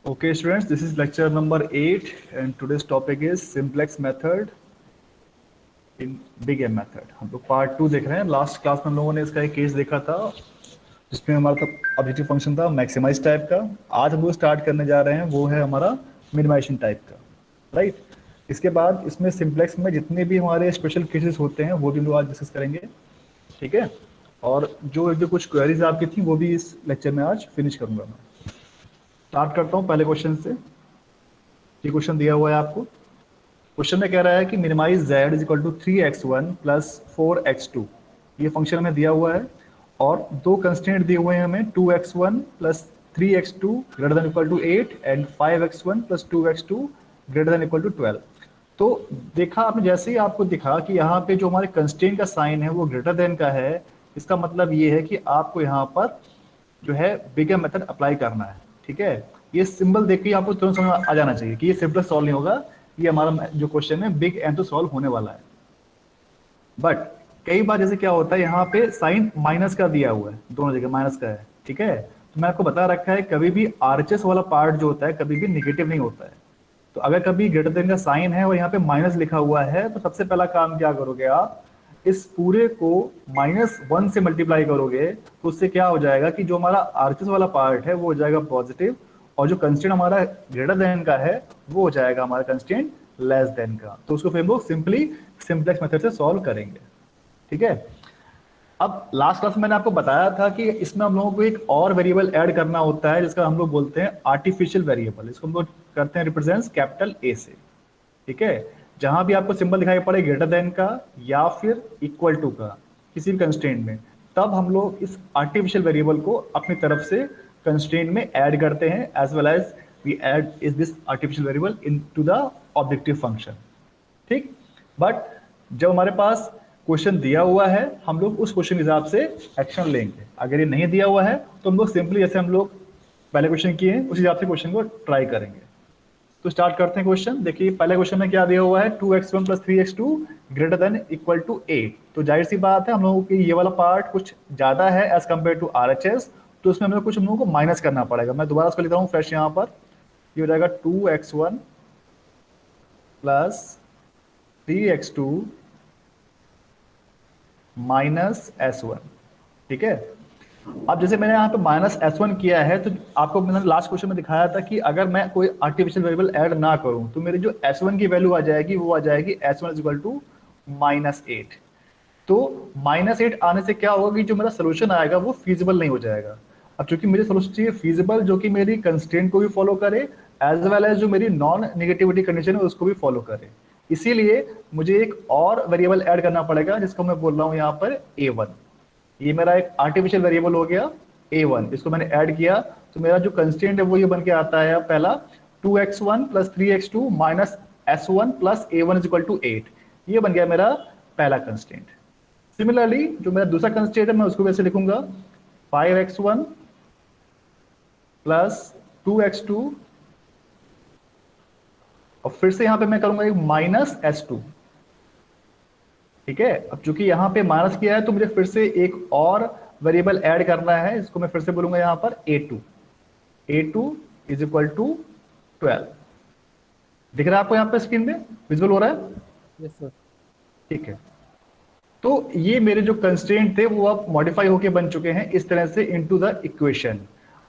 Okay, students, this is lecture number 8 and today's topic is simplex method in big M method. हम लोग part 2 देख रहे हैं। Last class में हम लोगों ने इसका एक केस देखा था जिसमें हमारा ऑब्जेक्टिव फंक्शन था मैक्सिमाइज टाइप का। आज हम लोग स्टार्ट करने जा रहे हैं वो है हमारा मिनिमाइजेशन टाइप का, राइट। इसके बाद इसमें सिंप्लेक्स में जितने भी हमारे स्पेशल केसेस होते हैं वो भी हम लोग आज डिस्कस करेंगे, ठीक है। और जो जो कुछ क्वेरीज आपकी थी वो भी इस लेक्चर में आज फिनिश करूंगा मैं। स्टार्ट करता हूँ पहले क्वेश्चन से। ये क्वेश्चन दिया हुआ है आपको। क्वेश्चन में कह रहा है कि minimize z is equal to 3x1 plus 4x2। ये फंक्शन हमें दिया हुआ है और दो कंस्टेंट दिए हुए हैं हमें 2x1 plus 3x2 greater than equal to 8 and 5x1 plus 2x2 greater than equal to 12। तो देखा आपने, जैसे ही आपको दिखा कि यहाँ पे जो हमारे कंस्टेंट का साइन है वो ग्रेटर देन का है, इसका मतलब ये है कि आपको यहाँ पर जो है बिगर मेथड अप्लाई करना है, ठीक है। ये सिंबल देख के आपको तुरंत समझ आ जाना चाहिए कि ये सिंपल सॉल्व नहीं होगा, ये हमारा जो क्वेश्चन है बिग एन तो सॉल्व होने वाला है। बट कई बार जैसे क्या होता है, यहाँ पे साइन माइनस का दिया हुआ है, दोनों जगह माइनस का है, ठीक है। तो मैं आपको बता रखा है कभी भी आरएचएस वाला पार्ट जो होता है कभी भी निगेटिव नहीं होता है। तो अगर कभी ग्रेटर देन का साइन है और यहाँ पे माइनस लिखा हुआ है तो सबसे पहला काम क्या करोगे आप, इस पूरे को -1 से मल्टीप्लाई करोगे तो उससे क्या हो जाएगा कि जो हमारा आरएचएस वाला पार्ट है वो हो जाएगा पॉजिटिव और जो कंस्टेंट हमारा ग्रेटर देन का है वो हो जाएगा हमारा कंस्टेंट लेस देन का। तो उसको फिर हम लोग सिंपली सिंप्लेक्स मेथड से सॉल्व करेंगे, ठीक है। अब लास्ट क्लास में मैंने आपको बताया था कि इसमें हम लोगों को एक और वेरिएबल ऐड करना होता है जिसका हम लोग बोलते हैं आर्टिफिशियल वेरिएबल। इसको हम लोग करते हैं रिप्रेजेंट्स कैपिटल ए से, ठीक है। जहां भी आपको सिंबल दिखाई पड़े ग्रेटर देन का या फिर इक्वल टू का किसी भी कंस्ट्रेंट में, तब हम लोग इस आर्टिफिशियल वेरिएबल को अपनी तरफ से कंस्ट्रेंट में ऐड करते हैं as well as we add is this artificial variable into the objective function, ठीक। बट जब हमारे पास क्वेश्चन दिया हुआ है हम लोग उस क्वेश्चन के हिसाब से एक्शन लेंगे। अगर ये नहीं दिया हुआ है तो हम लोग सिंपली जैसे हम लोग पहले क्वेश्चन किए हैं उस हिसाब से क्वेश्चन को ट्राई करेंगे। तो स्टार्ट करते हैं क्वेश्चन। देखिए पहले क्वेश्चन में क्या दिया हुआ है, 2x1 plus 3x2 greater than equal to 8। तो जाहिर सी बात है हम लोगों की ये वाला पार्ट कुछ ज्यादा है एज कम्पेयर टू आरएचएस, तो उसमें हम लोगों को माइनस करना पड़ेगा। मैं दोबारा उसको लिखता हूँ फ्रेश यहाँ पर। ये हो जाएगा 2x1 plus 3x2 minus S1, ठीक है। अब जैसे मैंने यहाँ पे -S1 किया है तो आपको मैंने लास्ट क्वेश्चन में दिखाया था कि अगर मैं कोई आर्टिफिशियल वेरिएबल ऐड ना करूं तो मेरी जो S1 की वैल्यू आ जाएगी वो आ जाएगी S1 इज इक्वल टू -8। तो -8 आने से क्या होगा कि जो मेरा सोल्यूशन आएगा वो फीजिबल नहीं हो जाएगा। अब चूंकि मुझे सोल्यूशन चाहिए फीजिबल जो कि मेरी कंस्ट्रेंट को भी फॉलो करे एज वेल एज जो मेरी नॉन नेगेटिविटी कंडीशन है उसको भी फॉलो करे, इसीलिए मुझे एक और वेरिएबल ऐड करना पड़ेगा जिसको मैं बोल रहा हूँ यहाँ पर A1। ये मेरा एक आर्टिफिशियल वेरिएबल हो गया A1, इसको मैंने ऐड किया तो मेरा जो कंस्टेंट है वो ये बन के आता है पहला 2x1 plus 3x2 minus S1 plus A1 is equal to 8। ये बन गया मेरा पहला कंस्टेंट। सिमिलरली जो मेरा दूसरा कंस्टेंट है मैं उसको वैसे लिखूंगा 5x1 प्लस 2x2 और फिर से यहां पे मैं करूंगा एक माइनस S2, ठीक है। अब चूंकि यहाँ पे माइनस किया है तो मुझे फिर से एक और वेरिएबल ऐड करना है, इसको मैं फिर से बोलूंगा यहाँ पर A2 इज इक्वल टू 12। दिख रहा है आपको यहाँ पे स्क्रीन में, विजुअल हो रहा है? Yes sir. ठीक है। तो ये मेरे जो कंस्ट्रेंट थे वो अब मॉडिफाई होके बन चुके हैं इस तरह से इनटू द इक्वेशन।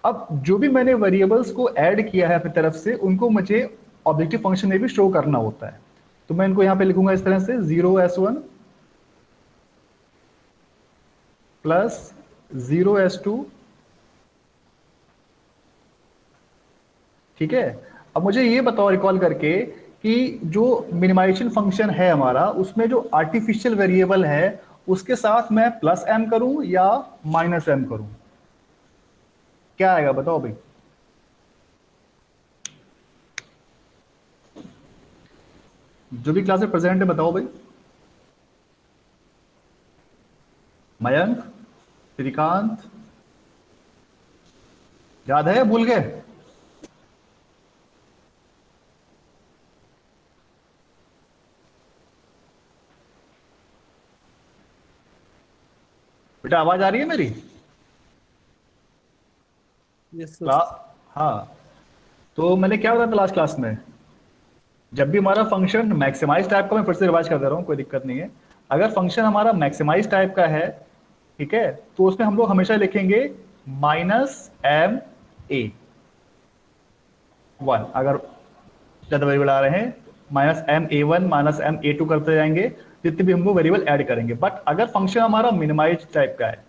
अब जो भी मैंने वेरिएबल्स को ऐड किया है अपनी तरफ से उनको मुझे ऑब्जेक्टिव फंक्शन में भी शो करना होता है। तो मैं इनको यहाँ पे लिखूंगा इस तरह से 0s1 प्लस 0s2, ठीक है। अब मुझे ये बताओ रिकॉल करके कि जो मिनिमाइजेशन फंक्शन है हमारा उसमें जो आर्टिफिशियल वेरिएबल है उसके साथ मैं प्लस m करूं या माइनस m करूं, क्या आएगा बताओ भाई। जो भी क्लास में प्रेजेंट है बताओ भाई। मयंक, श्रीकांत, याद है भूल गए? बेटा आवाज आ रही है मेरी? Yes sir. हाँ, तो मैंने क्या बताया था लास्ट क्लास में, जब भी हमारा फंक्शन मैक्सिमाइज टाइप का, मैं फिर से रिवाइज कर दे रहा हूँ, कोई दिक्कत नहीं है। अगर फंक्शन हमारा मैक्सिमाइज टाइप का है, ठीक है, तो उसमें हम लोग हमेशा लिखेंगे -m(a)(1). अगर ज्यादा वेरिएबल आ रहे हैं -m(a1) -m(a2) करते जाएंगे, जितने भी हम लोग वेरिएबल ऐड करेंगे। बट अगर फंक्शन हमारा मिनिमाइज टाइप का है,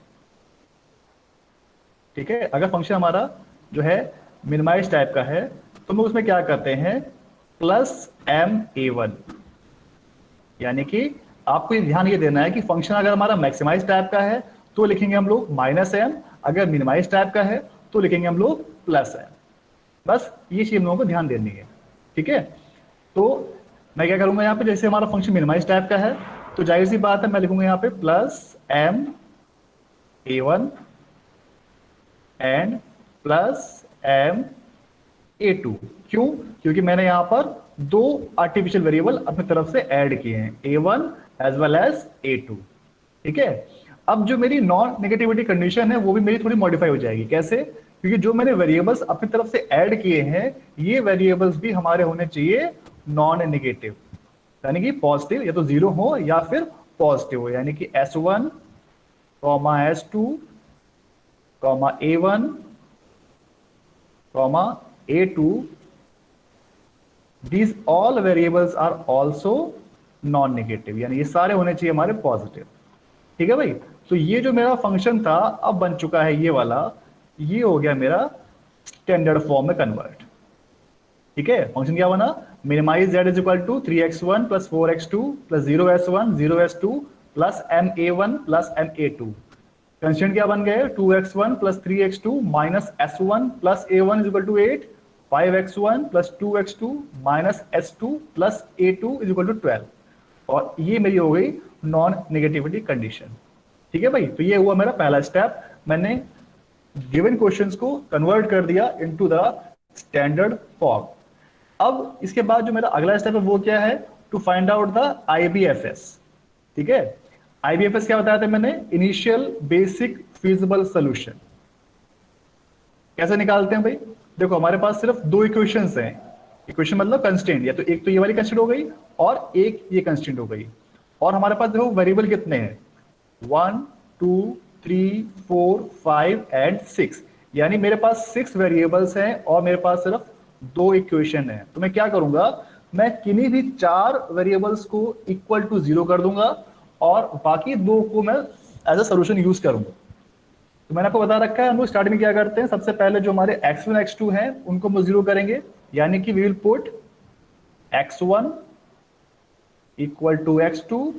ठीक है, अगर फंक्शन हमारा जो है मिनिमाइज टाइप का है, तो हम लोग उसमें क्या करते हैं, +m(a1). यानी कि आपको ये ध्यान ये देना है कि फंक्शन अगर हमारा मैक्सिमाइज टाइप का है तो लिखेंगे हम लोग -m, अगर मिनिमाइज टाइप का है तो लिखेंगे हम लोग +m। बस ये चीज हम लोगों को ध्यान देनी है, ठीक है। तो मैं क्या करूंगा यहाँ पे, जैसे हमारा फंक्शन मिनिमाइज टाइप का है तो जाहिर सी बात है मैं लिखूंगा यहाँ पे +m(a1) एंड +m(a2). क्यों? क्योंकि मैंने यहाँ पर दो आर्टिफिशियल वेरिएबल अपनी तरफ से ऐड किए हैं, a1 as well as a2, ठीक है। अब जो मेरी नॉन नेगेटिविटी कंडीशन है वो भी मेरी थोड़ी मॉडिफाई हो जाएगी। कैसे? क्योंकि जो मैंने वेरिएबल्स अपनी तरफ से ऐड किए हैं ये वेरिएबल्स भी हमारे होने चाहिए नॉन नेगेटिव, यानी कि पॉजिटिव, या तो 0 हो या फिर पॉजिटिव हो। यानी कि s1, s2, a1, a2, these all variables are also non negative, यानी ये सारे होने चाहिए हमारे पॉजिटिव, ठीक है भाई। तो ये जो मेरा फंक्शन था अब बन चुका है ये वाला, ये हो गया मेरा स्टैंडर्ड फॉर्म में कन्वर्ट, ठीक है। फंक्शन क्या बना, minimize z is equal to 3x1 + 4x2 + 0s1 0s2 + ma1 + ma2। Constant क्या बन गए, 2x1 + 3x2 - s1 + a1 is equal to 8, 5x1 + 2x2 - s2 + a2 is equal to 12। और ये मेरी हो गई नॉन नेगेटिविटी कंडीशन, ठीक है भाई। तो ये हुआ मेरा पहला स्टेप, मैंने गिवन क्वेश्चंस को कन्वर्ट कर दिया इनटू द स्टैंडर्ड फॉर्म। अब इसके बाद जो मेरा अगला स्टेप है वो क्या है, to find out the IBFS, ठीक है। IBFS क्या बताया था मैंने, इनिशियल बेसिक फीजिबल सोल्यूशन। कैसे निकालते हैं भाई, देखो हमारे पास सिर्फ दो इक्वेशंस हैं, इक्वेशन मतलब कंस्टेंट, या तो एक तो ये वाली कंस्टेंट हो गई और एक ये कंस्टेंट हो गई। और हमारे पास देखो वेरिएबल कितने हैं, 1 2 3 4 5 एंड 6, यानी मेरे पास 6 वेरिएबल्स हैं और मेरे पास सिर्फ दो इक्वेशन है। तो मैं क्या करूंगा, मैं किन्हीं भी 4 वेरिएबल्स को इक्वल टू 0 कर दूंगा और बाकी दो को मैं एज अ सोल्यूशन यूज करूंगा। तो मैंने आपको बता रखा है हम लोग स्टार्टिंग में क्या करते हैं, सबसे पहले जो हमारे x1 x2 हैं उनको हम 0 करेंगे, यानी कि we will put x1 equal to x2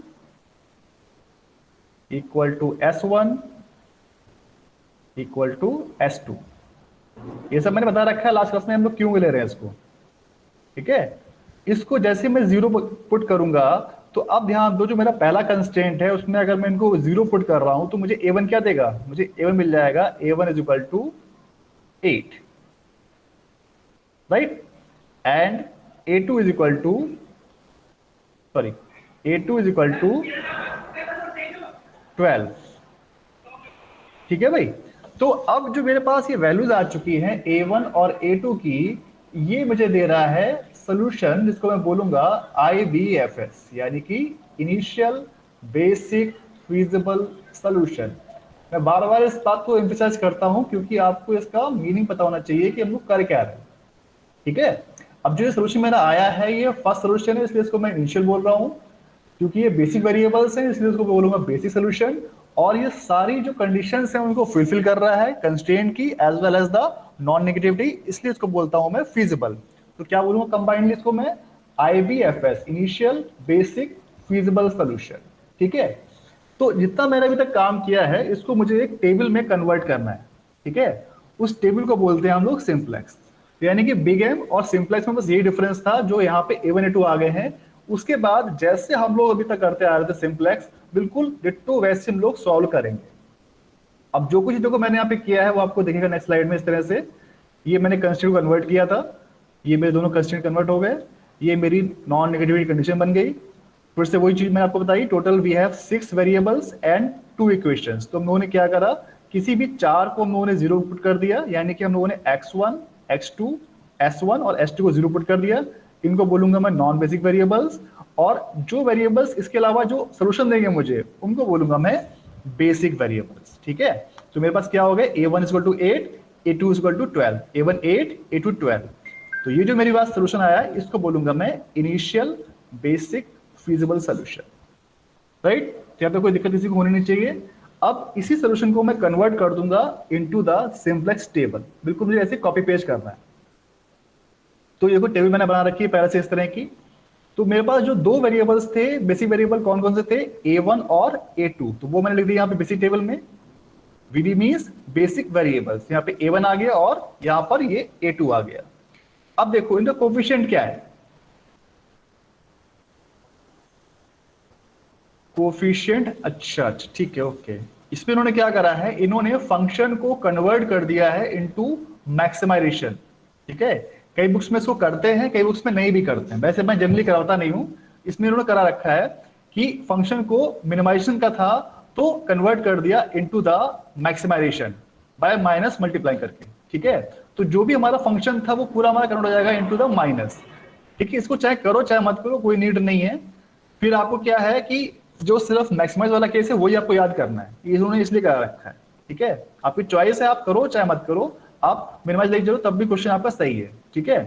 equal to s1 equal to s2। ये सब मैंने बता रखा है लास्ट क्लास में हम लोग क्यों ले रहे हैं इसको, ठीक है। इसको जैसे मैं 0 पुट करूंगा तो अब ध्यान दो, जो मेरा पहला कंस्टेंट है उसमें अगर मैं इनको 0 पुट कर रहा हूं तो मुझे a1 क्या देगा, मुझे a1 मिल जाएगा, a1 is equal to 8, right. And a2 is equal to, sorry, a2 is equal to 12, ठीक है भाई। तो अब जो मेरे पास ये वैल्यूज आ चुकी हैं a1 और a2 की, ये मुझे दे रहा है सोल्यूशन जिसको मैं बोलूंगा IBFS, यानी कि इनिशियल बेसिक फीजिबल सोल्यूशन। मैं बार बार इस बात को एम्फसाइज करता हूं क्योंकि आपको इसका मीनिंग पता होना चाहिए कि हम लोग कर क्या रहे हैं, ठीक है। अब जो ये सोल्यूशन मेरा आया है ये फर्स्ट सोल्यूशन है, इसलिए इसको मैं इनिशियल बोल रहा हूँ। क्योंकि ये बेसिक वेरिएबल्स हैं इसलिए इसको बोलूंगा बेसिक सोल्यूशन। और ये सारी जो कंडीशंस हैं उनको फुलफिल कर रहा है, कंस्ट्रेंट की as well as the non negativity, इसलिए इसको बोलता हूं मैं फीजिबल। तो क्या बोलूंगा कंबाइंडली इसको मैं, IBFS, initial basic feasible solution, ठीक है। तो जितना मैंने अभी तक काम किया है इसको मुझे एक टेबल में कन्वर्ट करना है, ठीक है। उस टेबल को बोलते हैं हम लोग सिंप्लेक्स, यानी कि बिग एम और सिंप्लेक्स में बस यही डिफरेंस था जो यहाँ पे a1 a2 आ गए हैं। उसके बाद जैसे हम लोग अभी तक करते आ रहे थे सिंप्लेक्स, बिल्कुल डिट्टो वैसे हम लोग सॉल्व करेंगे। अब जो कुछ देखो मैंने यहाँ पे किया है वो आपको दिखेगा नेक्स्ट स्लाइड में। इस तरह से ये मैंने कंस्टेंट को कन्वर्ट किया था, ये मेरे दोनों कंस्टेंट कन्वर्ट हो गए, ये मेरी नॉन नेगेटिविटी कंडीशन बन गई। फिर से वही चीज मैंने आपको बताई, total we have 6 variables and 2 equations. तो हम लोगों ने क्या करा, किसी भी 4 को हम लोगों ने 0 पुट कर दिया, यानी कि हम लोगों ने x1 x2 S1 और S2 को 0 पुट कर दिया, इनको बोलूंगा मैं नॉन बेसिक वेरिएबल्स, और जो वेरिएबल्स इसके अलावा जो सोल्यूशन देंगे मुझे उनको बोलूंगा मैं बेसिक वेरिएबल्स। ठीक है, तो मेरे पास क्या हो गया, A1 equal to 8, A2 equal to 12, A1 8, A2 12। तो ये जो मेरे पास सोल्यूशन आया है इसको बोलूंगा मैं initial basic feasible solution. Right, तो यहाँ पे कोई दिक्कत किसी को होनी नहीं चाहिए। अब इसी सोल्यूशन को मैं कन्वर्ट कर दूंगा इनटू द सिंपलेक्स टेबल, बिल्कुल मुझे ऐसे कॉपी पेस्ट करना है। तो ये कोई टेबल मैंने बना रखी है पहले से इस तरह की। तो मेरे पास जो दो वेरिएबल्स थे बेसिक वेरिएबल कौन कौन से थे, A1 और A2, तो वो मैंने लिख दिया यहाँ पे बेसिक टेबल में। VD मीन्स बेसिक वेरिएबल्स, यहाँ पे A1 आ गया और यहाँ पर ये A2 आ गया। अब देखो इनका कोफिशिएंट क्या है, कोफिशिएंट, अच्छा ठीक है, ओके। इसमें इन्होंने क्या करा है, इन्होंने फंक्शन को कन्वर्ट कर दिया है इनटू मैक्सिमाइजेशन। ठीक है, कई बुक्स में इसको करते हैं, कई बुक्स में नहीं भी करते हैं, वैसे मैं जनरली कराता नहीं हूं। इसमें इन्होंने करा रखा है कि फंक्शन को मिनिमाइजेशन का था तो कन्वर्ट कर दिया into the maximization by minus multiply करके। ठीक है, तो जो भी हमारा फंक्शन था वो पूरा हमारा कन्वर्ट हो जाएगा इनटू द माइनस। ठीक है, इसको चाहे करो चाहे मत करो कोई नीड नहीं है। फिर आपको क्या है कि जो सिर्फ मैक्सिमाइज वाला केस है वही आपको याद करना है, इन्होंने इसलिए करा रखा है। ठीक है, आपकी चॉइस है, आप करो चाहे मत करो, आप मिनिमाइज लेके चलो तब भी क्वेश्चन आपका सही है। ठीक है,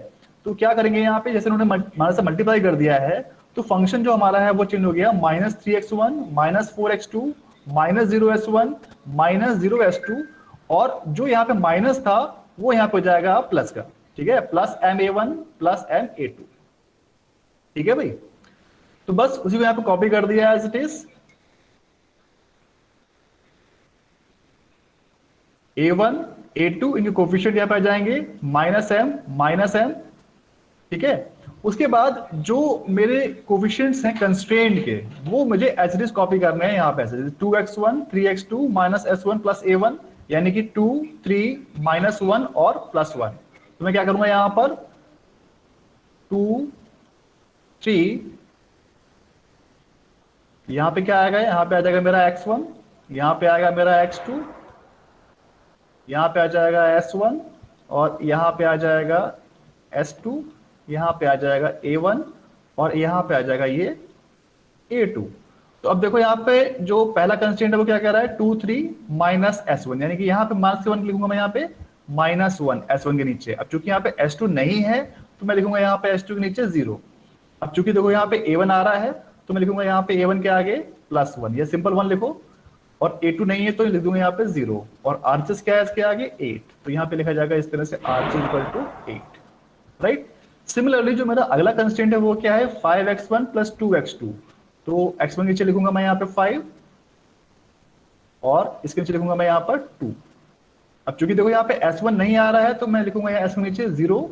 तो क्या करेंगे यहाँ पे, जैसे उन्होंने माइनस से मल्टीप्लाई कर दिया है तो फंक्शन जो हमारा है वो चेंज हो गया, -3x1 -4x2 -0s1 -0s2, और जो यहाँ पे माइनस था वो यहाँ पे हो जाएगा प्लस का। ठीक है, प्लस ma1 प्लस ma2। ठीक है भाई, तो बस उसी को यहाँ पे कॉपी कर दिया as it is. A1 A2 इनके कोफिशिएंट यहाँ पे आ जाएंगे -m। ठीक है, उसके बाद जो मेरे कोफिशिएंट्स हैं कंस्ट्रेंट के वो मुझे एज इट इज कॉपी करने हैं यहाँ पे, 2x1 3x2 -s1 plus a1, यानी कि 2 3 -1 और +1। तो मैं क्या करूंगा यहाँ पर 2 3, यहाँ पे क्या आएगा, यहाँ पे आ जाएगा मेरा x1, यहाँ पे आएगा मेरा x2, यहाँ पे आ जाएगा s1, और यहाँ पे आ जाएगा s2, यहाँ पे आ जाएगा a1, और यहाँ पे आ जाएगा ये a2। तो अब देखो यहाँ पे जो पहला कंस्टेंट है वो क्या कह रहा है, 2 3 -s1, यानी कि यहाँ पे -1 लिखूंगा मैं, यहाँ पे -1 s1 के नीचे। अब चूंकि यहाँ पे s2 नहीं है तो मैं लिखूंगा यहाँ पे s2 के नीचे 0। अब चूंकि देखो यहाँ पे a1 आ रहा है तो मैं लिखूंगा यहाँ पे a1 के आगे +1, या सिंपल 1 लिखो, और a2 नहीं है तो लिख दूंगा यहाँ पे 0, और RHS क्या है इसके आगे 8, तो यहाँ पे लिखा जाएगा इस तरह से RHS = 8। राइट, सिमिलरली जो मेरा अगला कंस्टेंट है वो क्या है, 5x1 + 2x2, तो x1 के नीचे लिखूंगा मैं यहाँ पे 5, और इसके नीचे लिखूंगा मैं यहाँ पर 2। अब चूंकि देखो यहाँ पे s1 नहीं आ रहा है तो मैं लिखूंगा यहाँ s1 के नीचे 0,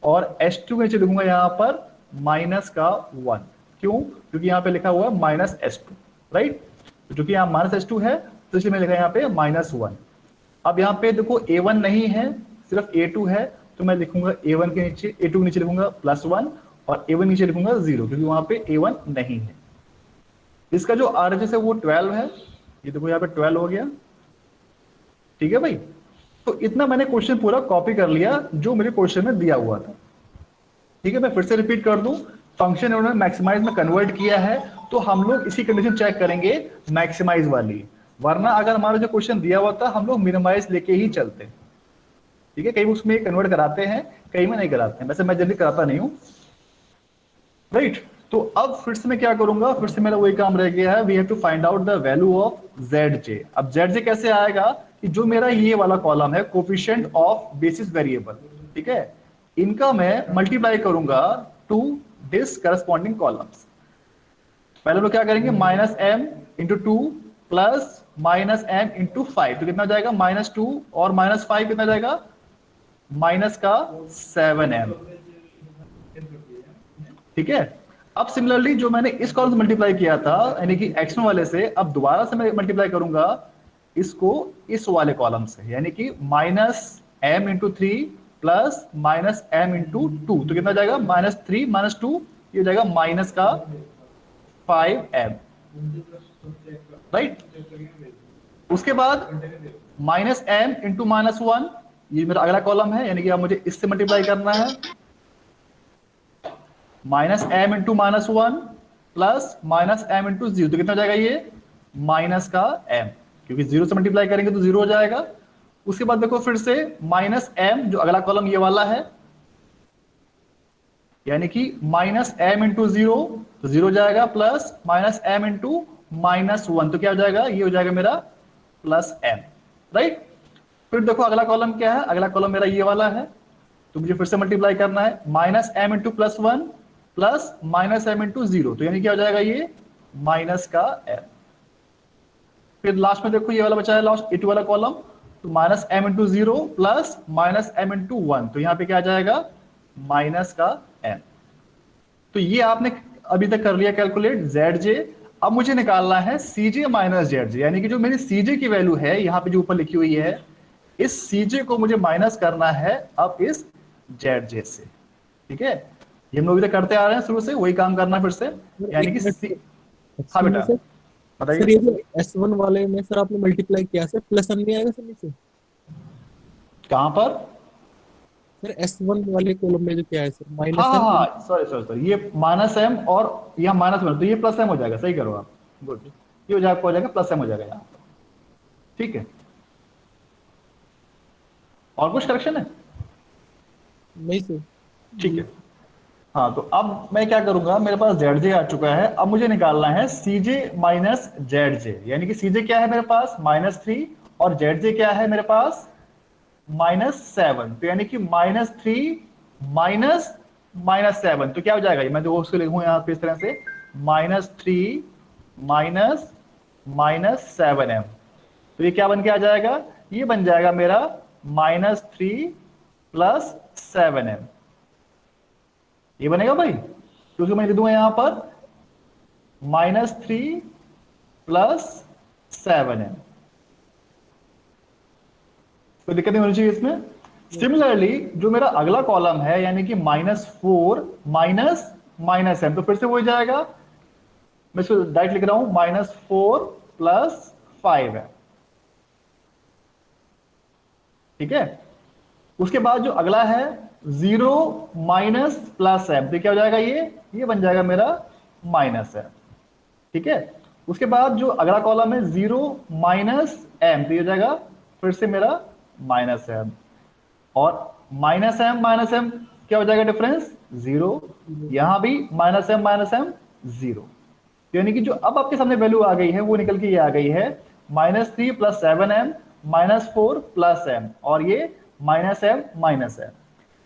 और s2 के नीचे लिखूंगा यहाँ पर -1। क्यों, क्योंकि यहाँ पे लिखा हुआ है -s2। राइट, तो चूंकि यहाँ -s2 है तो इसलिए मैं लिखा यहाँ पे -1। अब यहाँ पे देखो a1 नहीं है, सिर्फ a2 है, तो मैं लिखूंगा a1 के नीचे, a2 के नीचे लिखूंगा +1, और a1 नीचे लिखूंगा 0, क्योंकि वहां पे a1 नहीं है। इसका जो RHS है वो 12 है, ये देखो यहाँ पे 12 हो गया। ठीक है भाई, तो इतना मैंने क्वेश्चन पूरा कॉपी कर लिया जो मेरे क्वेश्चन में दिया हुआ था। ठीक है, मैं फिर से रिपीट कर दूं, फंक्शन उन्होंने मैक्सिमाइज में कन्वर्ट किया है तो हम लोग इसी कंडीशन चेक करेंगे मैक्सिमाइज वाली, वरना अगर हमारा जो क्वेश्चन दिया हुआ था हम लोग मिनिमाइज लेके ही चलते। ठीक है, कई बुक्स में कन्वर्ट कराते हैं, कई में नहीं कराते हैं, वैसे मैं जल्दी कराता नहीं हूं। राइट, तो अब फिर से मैं क्या करूंगा, फिर से मेरा वही काम रह गया है, we have to find out the value of zj। अब zj कैसे आएगा कि जो मेरा ये वाला कॉलम है कोफिशिएंट ऑफ बेसिस वेरिएबल, ठीक है, इनका मैं मल्टीप्लाई करूंगा टू दिस करस्पॉन्डिंग कॉलम्स। पहले लोग क्या करेंगे, -m × 2 प्लस -m × 5, तो कितना हो जाएगा -2, और -5 कितना जाएगा, -7m। ठीक है, अब सिमिलरली जो मैंने इस कॉलम से मल्टीप्लाई किया था यानी कि x1 वाले से, अब दोबारा से मैं मल्टीप्लाई करूंगा इसको इस वाले कॉलम से, यानी कि -m × 3 प्लस -m × 2, तो कितना जाएगा -3 -2, ये जाएगा -5m। राइट, उसके बाद -m × -1, ये मेरा अगला कॉलम है, यानी कि अब मुझे इससे मल्टीप्लाई करना है, minus M into minus one plus minus M into zero, तो कितना हो जाएगा ये माइनस का एम, क्योंकि जीरो से मल्टीप्लाई करेंगे तो जीरो हो जाएगा। उसके बाद देखो फिर से माइनस एम, जो अगला कॉलम ये वाला है, यानी कि माइनस एम इंटू जीरो, तो जीरो जाएगा, plus minus M into minus one, तो क्या हो जाएगा, ये हो जाएगा मेरा प्लस एम, राइट। फिर देखो अगला कॉलम क्या है, अगला कॉलम मेरा ये वाला है, तो मुझे फिर से मल्टीप्लाई करना है, minus M into plus one plus minus M into zero, तो यानी क्या हो जाएगा ये माइनस का एम। फिर लास्ट में देखो ये वाला बचा है लास्ट इट वाला कॉलम, तो minus M into zero plus minus M into one, तो यहाँ पे क्या आ जाएगा माइनस का एम। तो ये आपने अभी तक कर लिया कैलकुलेट जेड जे। अब मुझे निकालना है सीजे माइनस जेड जे, यानी कि जो मेरी सीजे की वैल्यू है यहाँ पे जो ऊपर लिखी हुई है, इस सीजे को मुझे माइनस करना है अब इस जेड जे से, ठीक है। ये हम लोग अभी तक करते आ रहे हैं शुरू से, वही काम करना फिर से, यानी कि हाँ बेटा सर बताइए। ये जो S1 वाले में सर आपने मल्टीप्लाई किया सर, प्लस एम नहीं आएगा सर नीचे? कहां पर? सर S1 वाले कॉलम में जो क्या है सर, हाँ माइनस हाँ एम। हाँ, सॉरी सॉरी सॉरी, ये माइनस एम और यहाँ माइनस वन, तो ये प्लस एम हो जाएगा, सही करो आप, गुड, ये हो जाएगा प्लस एम हो जाएगा यहाँ, ठीक है। और कुछ करेक्शन है? नहीं सर। ठीक है। हाँ, तो अब मैं क्या करूंगा, मेरे पास जेड जे आ चुका है, अब मुझे निकालना है सीजे माइनस जेड जे, यानी कि सीजे क्या है मेरे पास माइनस थ्री, और जेड जे क्या है मेरे पास माइनस सेवन, तो यानी कि minus three minus minus seven, तो क्या हो जाएगा, मैं तो उसको लिखूं यहाँ पे इस तरह से, minus three minus minus seven M, तो ये क्या बन के आ जाएगा, ये बन जाएगा मेरा minus three plus seven M, ये बनेगा भाई, क्योंकि मैं लिख दूंगा यहां पर minus three plus seven M, कोई दिक्कत नहीं होनी चाहिए इसमें। सिमिलरली जो मेरा अगला कॉलम है, यानी कि minus four minus minus M, तो फिर से वो हो जाएगा, मैं इसको डायरेक्ट लिख रहा हूं minus four plus five M, ठीक है। उसके बाद जो अगला है जीरो माइनस प्लस एम, तो क्या हो जाएगा, ये बन जाएगा मेरा माइनस एम, ठीक है। उसके बाद जो अगला कॉलम है जीरो माइनस एम, तो ये हो जाएगा फिर से मेरा माइनस एम, और माइनस एम क्या हो जाएगा डिफरेंस जीरो, यहां भी माइनस एम जीरो, यानी कि जो अब आपके सामने वैल्यू आ गई है वो निकल के ये आ गई है minus three plus seven M minus four plus M, और ये माइनस एम,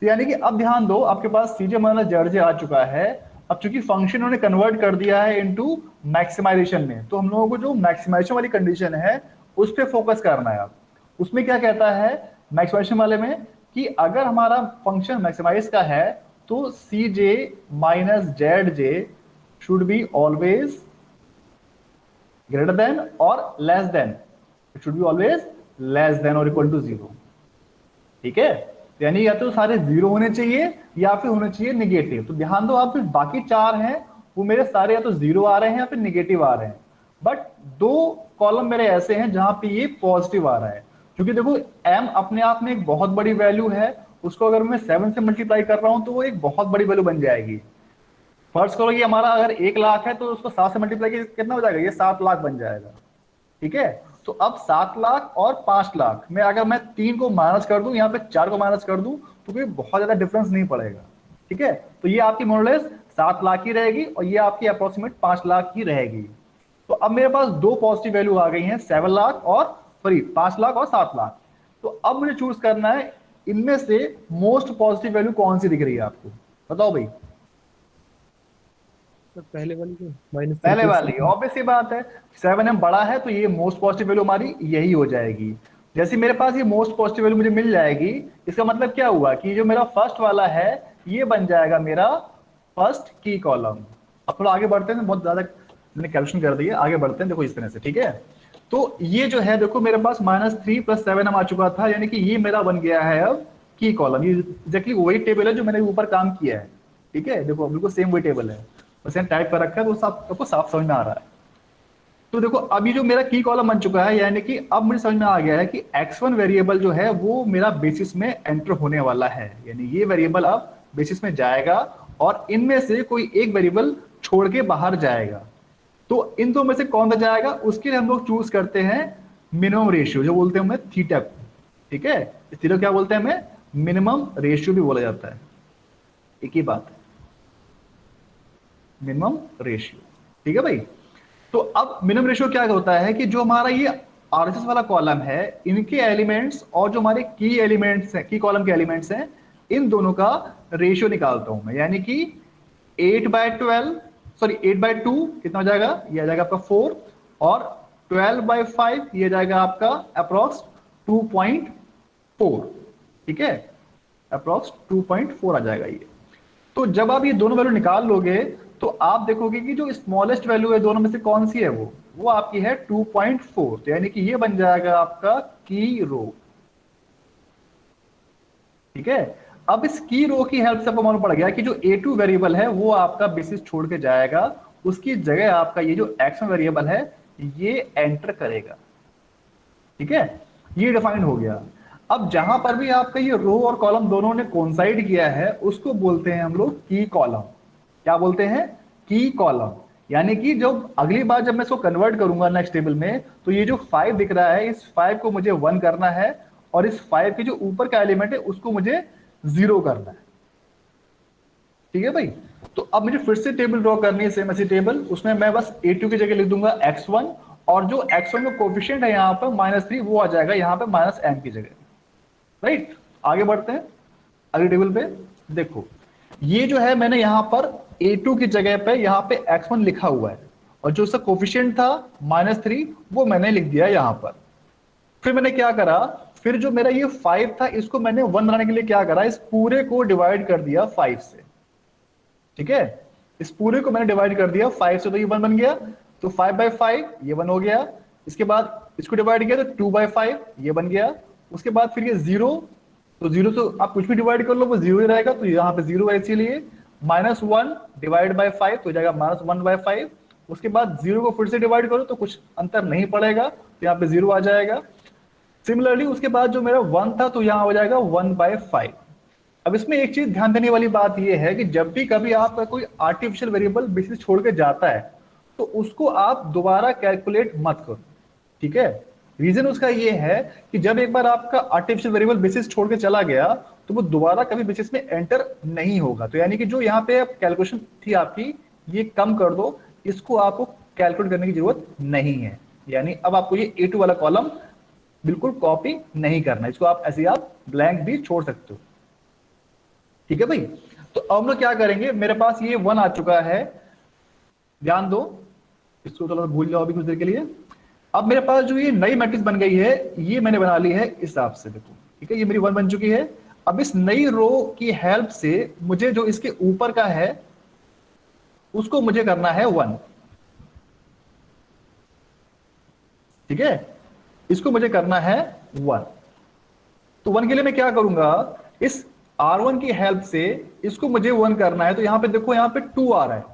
तो यानी कि अब ध्यान दो, आपके पास सीजे माइनस जेड जे आ चुका है। अब चूंकि फंक्शन उन्होंने कन्वर्ट कर दिया है इनटू मैक्सिमाइजेशन में, तो हम लोगों को जो मैक्सिमाइजेशन वाली कंडीशन है उस पर फोकस करना है। अब उसमें क्या कहता है मैक्सिमाइजेशन वाले में, कि अगर हमारा फंक्शन मैक्सिमाइज का है तो C J minus Z J should be always greater than और less than, it should be always less than और इक्वल टू जीरो, ठीक है। तो यानी या तो सारे जीरो होने चाहिए या फिर होने चाहिए निगेटिव। तो ध्यान दो, आप बाकी चार हैं वो मेरे सारे या तो जीरो आ रहे हैं या फिर निगेटिव आ रहे हैं, बट दो कॉलम मेरे ऐसे हैं जहां पे ये पॉजिटिव आ रहा है, क्योंकि देखो m अपने आप में एक बहुत बड़ी वैल्यू है, उसको अगर मैं 7 से मल्टीप्लाई कर रहा हूं तो वो एक बहुत बड़ी वैल्यू बन जाएगी। फर्स्ट करो कि हमारा अगर 1 लाख है तो उसको 7 से मल्टीप्लाई कितना हो जाएगा, ये 7 लाख बन जाएगा, ठीक है। तो अब 7 लाख और 5 लाख में अगर मैं 3 को माइनस कर दूं, यहाँ पे 4 को माइनस कर दूं, तो कोई बहुत ज्यादा डिफरेंस नहीं पड़ेगा, ठीक है। तो ये आपकी मोरलेस 7 लाख ही रहेगी और ये आपकी अप्रोक्सीमेट 5 लाख ही रहेगी। तो अब मेरे पास दो पॉजिटिव वैल्यू आ गई हैं, 7 लाख और सॉरी 5 लाख और 7 लाख। तो अब मुझे चूज करना है इनमें से मोस्ट पॉजिटिव वैल्यू कौन सी दिख रही है आपको, बताओ भाई। सर पहले वाली जो माइनस थ्री पहले प्लस वाली ऑब्वियस सी बात है, 7m बड़ा है तो ये मोस्ट पॉजिटिव वैल्यू हमारी यही हो जाएगी। जैसे मेरे पास ये मोस्ट पॉजिटिव वैल्यू मुझे मिल जाएगी, इसका मतलब क्या हुआ कि जो मेरा फर्स्ट वाला है ये बन जाएगा मेरा फर्स्ट की कॉलम। अब थोड़ा आगे बढ़ते हैं, बहुत ज्यादा मैंने कैलकुलेशन कर दी है, आगे बढ़ते हैं, देखो इस तरह से, ठीक है। तो ये जो है देखो मेरे पास minus three plus seven M आ चुका था, यानी कि ये मेरा बन गया है अब की कॉलम। ये एग्जैक्टली वही टेबल है जो मैंने ऊपर काम किया है, ठीक है। देखो बिल्कुल सेम वही टेबल है, बस यहाँ टाइप कर रखा है तो आपको साफ समझ में आ रहा है। तो देखो अब ये जो मेरा की कॉलम बन चुका है, यानी कि अब मुझे समझ में आ गया है कि x1 वेरिएबल जो है वो मेरा बेसिस में एंटर होने वाला है, यानी ये वेरिएबल अब बेसिस में जाएगा और इनमें से कोई एक वेरिएबल छोड़ के बाहर जाएगा। तो इन दो में से कौन सा जाएगा, उसके लिए हम लोग चूज करते हैं मिनिमम रेशियो, जो बोलते हैं हमें थीटा को। ठीक है, इस थीटा क्या बोलते हैं, हमें मिनिमम रेशियो भी बोला जाता है, एक ही बात है, मिनिमम रेशियो। ठीक है भाई। तो अब मिनिमम रेशियो क्या होता है कि जो हमारा ये आरएचएस वाला कॉलम है, इनके एलिमेंट्स और जो हमारे की एलिमेंट्स हैं, की कॉलम के एलिमेंट्स हैं, इन दोनों का रेशियो निकालता हूं मैं, यानी कि 8/12, सॉरी 8/2 कितना हो जाएगा, ये आ जाएगा आपका 4, और 12/5 ये जाएगा आपका अप्रोक्स 2.4। ठीक है, अप्रोक्स 2.4 आ जाएगा ये। तो जब आप ये दोनों वैल्यू निकाल लोगे तो आप देखोगे कि जो स्मॉलेस्ट वैल्यू है दोनों में से कौन सी है, वो आपकी है 2.4। तो यानी कि ये बन जाएगा आपका की रो। ठीक है, अब इस की रो की हेल्प से आपको मालूम पड़ गया कि जो A2 वेरिएबल है वो आपका बेसिस छोड़ के जाएगा, उसकी जगह आपका ये जो x1 वेरिएबल है ये एंटर करेगा। ठीक है, ये डिफाइन हो गया। अब जहां पर भी आपका ये रो और कॉलम दोनों ने कोइंसाइड किया है उसको बोलते हैं हम लोग की कॉलम। क्या बोलते हैं, की कॉलम। यानी कि जब अगली बार जब मैं इसको कन्वर्ट करूंगा नेक्स्ट टेबल में, तो ये जो 5 दिख रहा है इस 5 को मुझे 1 करना है, और इस 5 के जो ऊपर का एलिमेंट है उसको मुझे 0 करना है। ठीक है भाई। तो अब मुझे फिर से टेबल ड्रॉ करनी है, सेम ऐसी टेबल, उसमें मैं बस A2 की जगह लिख दूंगा x1, और जो x1 में कोफिशिएंट है यहाँ पर -3 वो आ जाएगा यहाँ पे -m की जगह। राइट, आगे बढ़ते हैं अगली टेबल पे। देखो ये जो है मैंने यहाँ पर A2 की जगह पे यहाँ पे x1 लिखा हुआ है, और जो उसका कोफिशिएंट था -3 वो मैंने लिख दिया यहाँ पर। फिर मैंने क्या करा, फिर जो मेरा ये 5 था इसको मैंने 1 बनाने के लिए क्या करा, इस पूरे को डिवाइड कर दिया 5 से। ठीक है, इस पूरे को मैंने डिवाइड कर दिया 5 से, तो ये 1 बन गया, तो 5/5 ये 1 हो गया। इसके बाद इसको डिवाइड किया तो 2/5 ये बन गया। उसके बाद फिर ये 0, तो 0 से आप कुछ भी डिवाइड कर लो वो 0 ही रहेगा, तो यहाँ पे 0 है, इसीलिए -1 डिवाइड बाय 5 तो हो जाएगा -1/5। उसके बाद 0 को फिर से डिवाइड करो तो कुछ अंतर नहीं पड़ेगा, तो यहाँ पे 0 आ जाएगा। सिमिलरली उसके बाद जो मेरा 1 था तो यहाँ हो जाएगा 1/5। अब इसमें एक चीज ध्यान देने वाली बात यह है कि जब भी कभी आपका कोई आर्टिफिशियल वेरिएबल बेसिस छोड़ के जाता है तो उसको आप दोबारा कैलकुलेट मत करो। ठीक है, रीजन उसका ये है कि जब एक बार आपका आर्टिफिशियल वेरिएबल बेसिस छोड़ के चला गया तो वो दोबारा कभी बेसिस में एंटर नहीं होगा। तो यानी कि जो यहाँ पे कैलकुलेशन थी आपकी ये कम कर दो, इसको आपको कैलकुलेट करने की जरूरत नहीं है। यानी अब आपको ये A2 वाला कॉलम बिल्कुल कॉपी नहीं करना, इसको आप ऐसे आप ब्लैंक भी छोड़ सकते हो। ठीक है भाई। तो अब हम लोग क्या करेंगे, मेरे पास ये 1 आ चुका है, ध्यान दो, इसको थोड़ा भूल जाओ अभी कुछ देर के लिए। अब मेरे पास जो ये नई मैट्रिक्स बन गई है ये मैंने बना ली है इस हिसाब से, देखो ठीक है, ये मेरी 1 बन चुकी है। अब इस नई रो की हेल्प से मुझे जो इसके ऊपर का है उसको मुझे करना है 1। ठीक है, इसको मुझे करना है 1। तो 1 के लिए मैं क्या करूंगा, इस R1 की हेल्प से इसको मुझे 1 करना है, तो यहां पे देखो यहाँ पे 2 आ रहा है,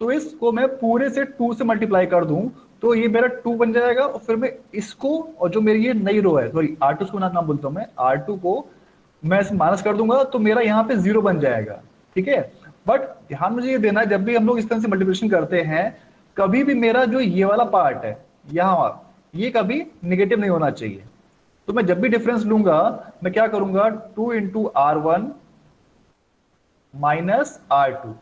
तो इसको मैं पूरे से 2 से मल्टीप्लाई कर दूं तो ये मेरा 2 बन जाएगा। और फिर मैं इसको और जो मेरी ये नई रो है, सॉरी R2 को नाम बोलता हूं मैं, R2 को मैं माइनस कर दूंगा तो मेरा यहाँ पे 0 बन जाएगा। ठीक है, बट ध्यान मुझे ये देना है जब भी हम लोग इस तरह से मल्टीप्लिकेशन करते हैं कभी भी मेरा जो ये वाला पार्ट है यहाँ ये कभी निगेटिव नहीं होना चाहिए। तो मैं जब भी डिफरेंस लूंगा मैं क्या करूंगा, 2 इंटू R1 माइनस R2।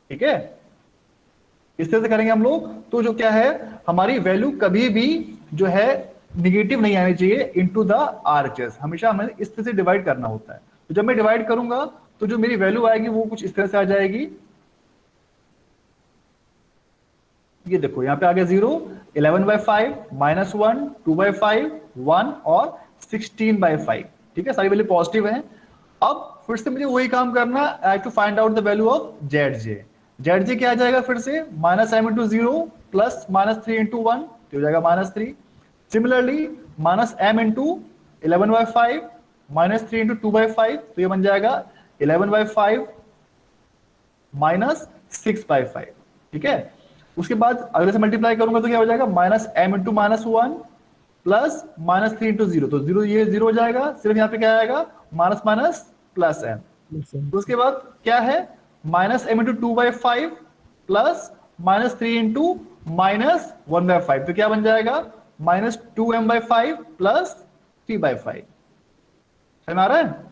ठीक है, इस तरह से करेंगे हम लोग, तो जो क्या है हमारी वैल्यू कभी भी जो है निगेटिव नहीं आनी चाहिए इनटू द आरएचएस, हमेशा हमें इस तरह से डिवाइड करना होता है। तो जब मैं डिवाइड करूंगा तो जो मेरी वैल्यू आएगी वो कुछ इस तरह से आ जाएगी, ये देखो यहाँ पे आ गया 0, 11/5 -1, 2/5, 1 और 16/5। ठीक है, सारी वैल्यू पॉजिटिव है। अब फिर से मुझे वही काम करना, I have to find out the value of ZJ। ZJ क्या आ जाएगा फिर से, -m इंटू 0 प्लस -3 इंटू 1 तो हो जाएगा -3। सिमिलरली -m इंटू 11/5 -3 इंटू 2/5 तो ये बन जाएगा 11/5 -6/5। ठीक है, उसके बाद अगले से मल्टीप्लाई करूंगा तो क्या हो जाएगा, minus M into minus one plus minus three into zero, तो जीरो ये जीरो हो जाएगा, सिर्फ यहाँ पे क्या आएगा, माइनस माइनस प्लस एम। तो उसके बाद क्या है, minus M into two by five plus minus three into minus one by five, तो क्या बन जाएगा, minus two M by five plus three by five. समझ आ रहा है?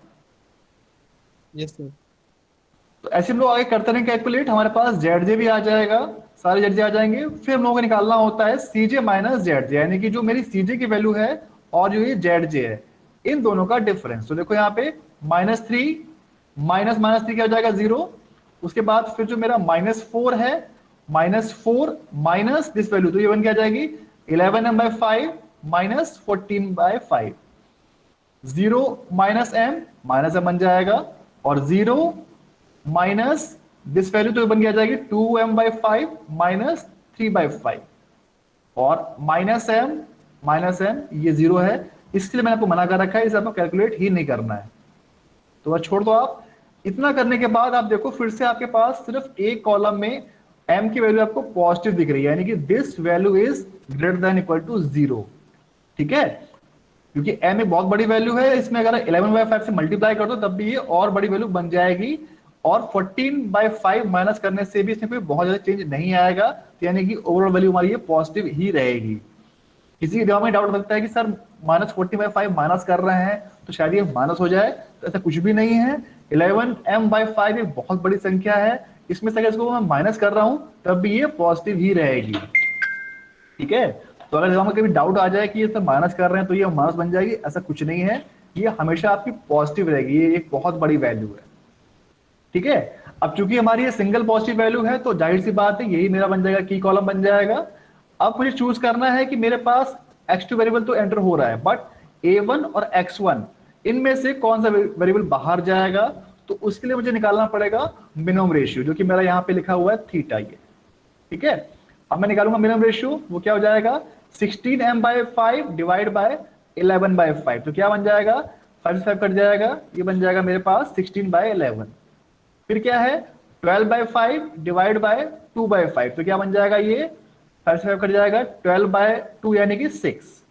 Yes sir. तो ऐसे हम लोग आगे करते रहें कैलकुलेट, हमारे पास जेड जे भी आ जाएगा, सारे जेड जे आ जाएंगे। फिर हम लोगों को निकालना होता है सी जे माइनस जेड जे, यानी कि जो मेरी सी जे की वैल्यू है और जो ये जेड जे है, इन दोनों का डिफरेंस। तो देखो यहाँ पे minus three minus minus three क्या हो जाएगा, जीरो। उसके बाद फिर जो मेरा माइनस फोर है, minus four minus this value, तो ये बन के आ जाएगी 11m/5 minus 14/5। Zero minus M बन जाएगा, और जीरो माइनस दिस वैल्यू तो बन के आ जाएगी 2m/5 माइनस 3/5, और माइनस एम ये जीरो है, इसलिए मैंने आपको मना कर रखा है, इसे आपको कैलकुलेट ही नहीं करना है। तो बस छोड़ दो आप। इतना करने के बाद आप देखो फिर से आपके पास सिर्फ एक कॉलम में m की वैल्यू आपको पॉजिटिव दिख रही है, यानी कि this value is greater than equal to zero. ठीक है, क्योंकि m एक बहुत बड़ी वैल्यू है, इसमें अगर 11/5 से मल्टीप्लाई कर दो तब भी ये और बड़ी वैल्यू बन जाएगी, और 14/5 माइनस करने से भी इसमें कोई बहुत ज्यादा चेंज नहीं आएगा, तो यानी कि ओवरऑल वैल्यू हमारी ये पॉजिटिव ही रहेगी। किसी के दिमाग में डाउट लगता है कि सर माइनस 40/5 माइनस कर रहे हैं तो शायद ये माइनस हो जाए, तो ऐसा कुछ भी नहीं है। 11m/5 एक बहुत बड़ी संख्या है, इसमें से अगर इसको मैं माइनस कर रहा हूं तब भी ये पॉजिटिव ही रहेगी। ठीक है, तो अगर दिमाग में कभी डाउट आ जाए कि ये सब माइनस कर रहे हैं तो ये माइनस बन जाएगी, ऐसा कुछ नहीं है, ये हमेशा आपकी पॉजिटिव रहेगी, ये एक बहुत बड़ी वैल्यू है। ठीक है, अब चूंकि हमारी ये सिंगल पॉजिटिव वैल्यू है तो जाहिर सी बात है यही मेरा बन जाएगा की कॉलम बन जाएगा। अब मुझे चूज करना है कि मेरे पास x2 वेरिएबल तो एंटर हो रहा है, बट a1 और x1 इनमें से कौन सा वेरिएबल बाहर जाएगा, तो उसके लिए मुझे निकालना पड़ेगा मिनिमम रेशियो, जो कि मेरा यहाँ पे लिखा हुआ है थीटा ये। ठीक है, अब मैं निकालूंगा मिनिमम रेशियो, वो क्या हो जाएगा, 16m/5 डिवाइड बाय 11/5, तो क्या बन जाएगा, 5 से 5 कट जाएगा, ये बन जाएगा मेरे पास 16/11। फिर क्या है, 12/5 डिवाइड बाय 2/5, तो क्या बन जाएगा, ये 5 से 5 कट जाएगा, 12/2 यानी कि 6।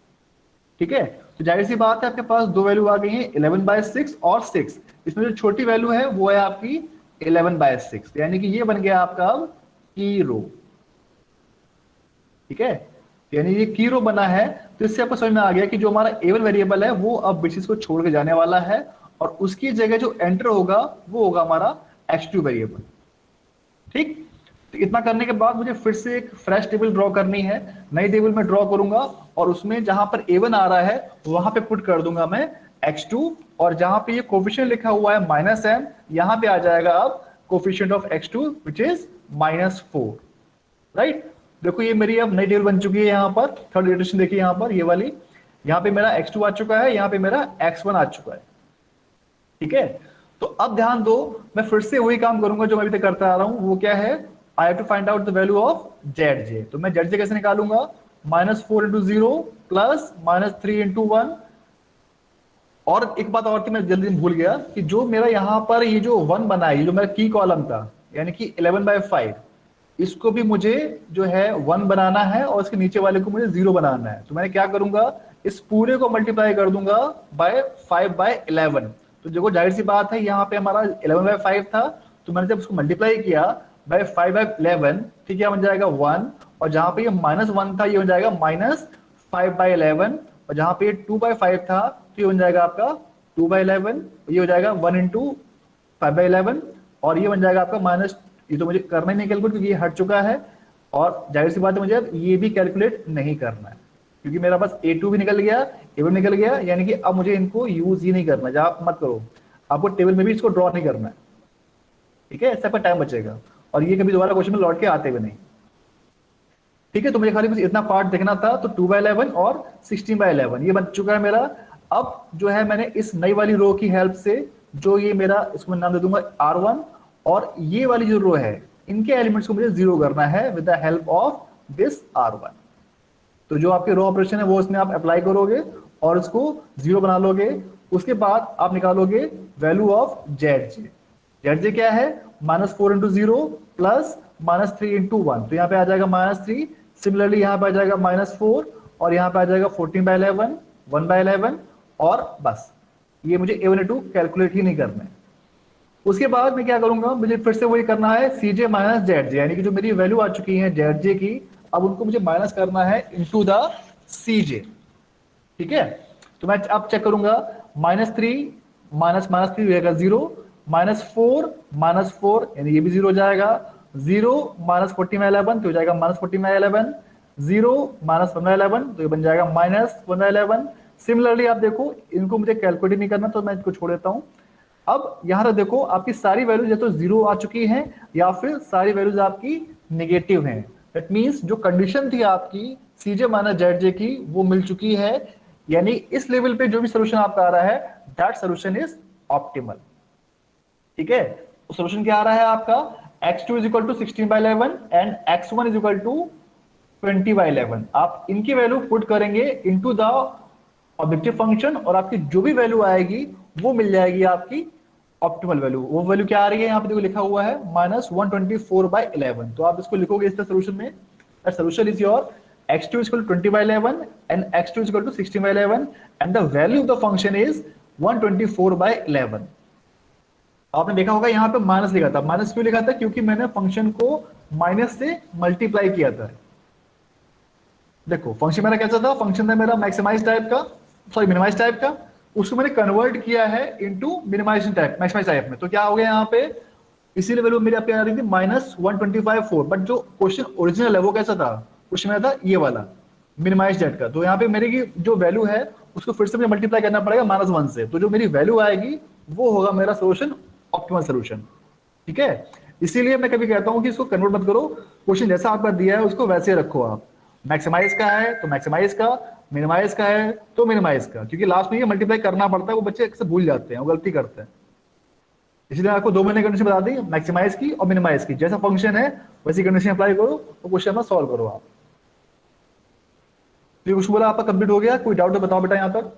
ठीक है, तो जाहिर सी बात है आपके पास दो वैल्यू आ गई है, 11/6 और 6। इसमें जो छोटी वैल्यू है वो है आपकी 11/6, यानी कि ये बन गया आपका अब की रो। ठीक है, यानी ये की रो बना है, तो इससे आपको समझ में आ गया कि जो हमारा a1 वेरिएबल है वो अब बेसिस को छोड़ के जाने वाला है, और उसकी जगह जो एंटर होगा वो होगा हमारा x2 वेरिएबल। ठीक, तो इतना करने के बाद मुझे फिर से एक फ्रेश टेबल ड्रॉ करनी है, नई टेबल में ड्रॉ करूंगा, और उसमें जहां पर a1 आ रहा है वहां पे पुट कर दूंगा मैं x2, और जहां पे ये कोफिशिएंट लिखा हुआ है माइनस एम, यहां पे आ जाएगा अब coefficient of x2 which is -4। Right, देखो ये मेरी अब नई टेबल बन चुकी है, यहाँ पर थर्ड इटरेशन देखिए, यहाँ पर ये वाली, यहाँ पे मेरा x2 आ चुका है, यहाँ पे मेरा x1 आ चुका है। ठीक है, तो अब ध्यान दो, मैं फिर से वही काम करूंगा जो मैं अभी तक करता आ रहा हूं, वो क्या है, I have to find out the value of Z J. तो मैं जेड जे कैसे निकालूंगा, -4 × 0 प्लस -3 × 1। और एक बात और थी, मैं जल्दी भूल गया कि जो मेरा यहाँ पर ये जो 1 बना है, ये जो मेरा की कॉलम था, यानी कि 11/5, इसको भी मुझे जो है 1 बनाना है, और इसके नीचे वाले को मुझे 0 बनाना है। तो मैं क्या करूंगा, इस पूरे को मल्टीप्लाई कर दूंगा बाय 5/11। तो देखो जाहिर सी बात है, यहाँ पे हमारा 11/5 था, तो मैंने जब उसको मल्टीप्लाई किया बाय 5/11, ठीक है, बन जाएगा 1, और जहां पे ये -1 था ये बन जाएगा -5/11, और जहां पे 2/5 था तो ये बन जाएगा आपका 2/11, ये हो जाएगा 1 × 5/11, और ये बन जाएगा आपका माइनस, ये तो मुझे करना ही नहीं कैलकुलेट क्योंकि ये हट चुका है, और जाहिर सी बात है मुझे अब ये भी कैलकुलेट नहीं करना है, क्योंकि मेरा पास a2 भी निकल गया, a1 निकल गया, यानी कि अब मुझे इनको यूज ही नहीं करना, जहां आप मत करो, आपको टेबल में भी इसको ड्रॉ नहीं करना है। ठीक है, इससे आपका टाइम बचेगा, और ये कभी दोबारा क्वेश्चन में लौट के आते हुए नहीं। ठीक है, तो मुझे खाली बस इतना पार्ट देखना था, तो 2/11 और 16/11 ये बन चुका है मेरा। अब जो है मैंने इस नई वाली रो की हेल्प से, जो ये मेरा, इसको मैं नाम दे दूंगा R1, और ये वाली जो रो है इनके एलिमेंट्स को मुझे 0 करना है with the help of this R1। तो जो आपके रो ऑपरेशन है वो इसमें आप अप्लाई करोगे और इसको 0 बना लोगे। उसके बाद आप निकालोगे value of Z J. Z J क्या है, -4 × 0 प्लस -3 इंटू 1, तो यहाँ पे आ जाएगा -3। सिमिलरली यहाँ पे आ जाएगा -4 और यहाँ पे आ जाएगा 14/11, 1/11 और बस। ये मुझे A1 A2 कैलकुलेट ही नहीं करना है। उसके बाद मैं क्या करूंगा, मुझे फिर से वही करना है Cj माइनस Zj, यानी कि जो मेरी वैल्यू आ चुकी है Zj की, अब उनको मुझे माइनस करना है इनटू द Cj। ठीक है, तो मैं अब चेक करूंगा, -3 माइनस -3 हो जाएगा 0, -4 यानी ये भी 0 हो जाएगा, 0 -14/11 तो हो जाएगा -14/11, 0 -1/11 तो ये बन जाएगा -1/11। सिमिलरली आप देखो, इनको मुझे कैलकुलेट नहीं करना तो मैं इसको छोड़ देता हूं। अब यहां तक देखो, आपकी सारी वैल्यूज या तो 0 आ चुकी हैं या फिर सारी वैल्यूज आपकी नेगेटिव हैं। दैट मीन्स जो कंडीशन थी आपकी Cj माइनस Zj की, वो मिल चुकी है, यानी इस लेवल पे जो भी सोल्यूशन आपका आ रहा है, दैट सोल्यूशन इज ऑप्टिमल। ठीक है, तो सोल्यूशन क्या आ रहा है आपका, x2 is equal to 16/11 and x1 is equal to 20/11। आप इनकी वैल्यू पुट करेंगे इनटू द ऑब्जेक्टिव फंक्शन और आपकी जो भी वैल्यू आएगी वो मिल जाएगी आपकी ऑप्टिमल वैल्यू। वो वैल्यू क्या आ रही है, यहाँ पे देखो लिखा हुआ है -124/11। तो आप इसको लिखोगे इस सोल्यूशन में, that solution is your x2 is equal to 20/11 and x2 is equal to 16/11 and the value of the function is 124/11। आपने देखा होगा यहाँ पे माइनस लिखा था। माइनस क्यों लिखा था, क्योंकि मैंने फंक्शन को माइनस से मल्टीप्लाई किया था। देखो फंक्शन मेरा कैसा था, फंक्शन था मेरा मैक्सिमाइज टाइप का, सॉरी मिनिमाइज टाइप का, उसको मैंने कन्वर्ट किया है into minimization type, maximize type में। तो क्या हो गया यहाँ पे, इसीलिए वैल्यू मेरी आपकी आ रही थी -125/4, बट जो क्वेश्चन ओरिजिनल है वो कैसा था, क्वेश्चन मेरा था ये वाला मिनिमाइज डेट का। तो यहाँ पे मेरी की जो वैल्यू है उसको फिर से मुझे मल्टीप्लाई करना पड़ेगा -1 से, तो जो मेरी वैल्यू आएगी वो होगा मेरा सोल्यूशन, ऑप्टिमल सोल्यूशन। ठीक है, इसीलिए मैं कभी कहता हूं कि इसको कन्वर्ट मत करो, क्वेश्चन जैसा आपका दिया है उसको वैसे रखो आप। मैक्सिमाइज का है तो मैक्सिमाइज का, मिनिमाइज का है तो मिनिमाइज का, क्योंकि लास्ट में ये मल्टीप्लाई करना पड़ता है, वो बच्चे अक्सर भूल जाते हैं, वो गलती करते हैं। इसलिए आपको 2 महीने कंडीशन बता दी, मैक्सिमाइज की और मिनिमाइज की, जैसा फंक्शन है वैसी कंडीशन अप्लाई करो तो क्वेश्चन में सॉल्व करो आप। तो कुछ बोला आपका कंप्लीट हो गया, कोई डाउट है बताओ बेटा यहाँ तक,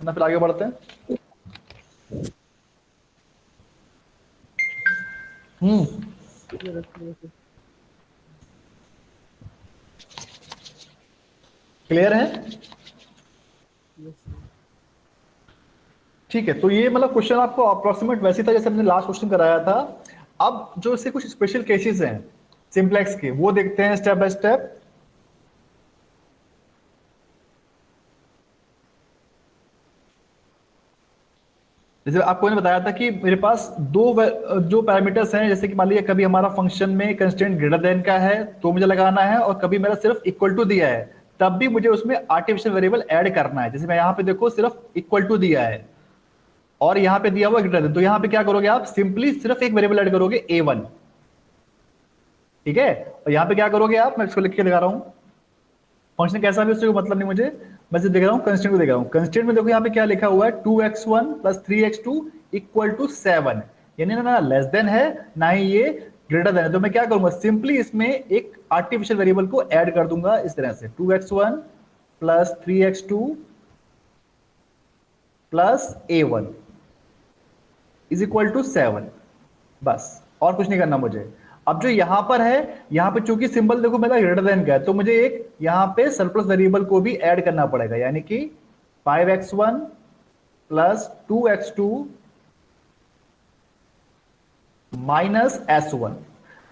ना फिर आगे बढ़ते हैं। क्लियर है? ठीक है, तो ये मतलब क्वेश्चन आपको अप्रोक्सीमेट वैसे था जैसे हमने लास्ट क्वेश्चन कराया था। अब जो इससे कुछ स्पेशल केसेस हैं सिंप्लेक्स के, वो देखते हैं स्टेप बाय स्टेप। जैसे आपको मैंने बताया था कि मेरे पास जो पैरामीटर्स हैं, जैसे कि मान लीजिए कभी हमारा फंक्शन में कंस्ट्रेंट ग्रेटर देन का है तो मुझे लगाना है, और कभी मेरा सिर्फ इक्वल टू दिया है तब भी मुझे उसमें आर्टिफिशियल वेरिएबल ऐड करना है। जैसे मैं यहाँ पे देखो सिर्फ इक्वल टू दिया है और यहाँ पे दिया हुआ ग्रेटर देन, तो यहाँ पे क्या करोगे आप, सिंपली सिर्फ एक वेरिएबल ऐड करोगे A1। ठीक है, और यहाँ पे क्या करोगे आप, मैं इसको लिख के दिखा रहा हूँ, फंक्शन कैसा भी उससे कोई मतलब नहीं मुझे, मैं सिर्फ देख रहा हूँ कंस्टेंट को देख रहा हूँ। कंस्टेंट में देखो यहाँ पे क्या लिखा हुआ है, 2x1 + 3x2 = 7, यानी ना लेस देन है ना ही ये ग्रेटर देन है। तो मैं क्या करूंगा, सिंपली इसमें एक आर्टिफिशियल वेरिएबल को ऐड कर दूंगा इस तरह से, 2x1 + 3x2 + A1 = 7, बस, और कुछ नहीं करना मुझे। अब जो यहां पर है, यहां पे चूंकि सिंबल देखो मेरा ग्रेटर देन का है, तो मुझे एक यहां पे सरप्लस वेरिएबल को भी ऐड करना पड़ेगा, यानी कि 5x1 + 2x2 - S1।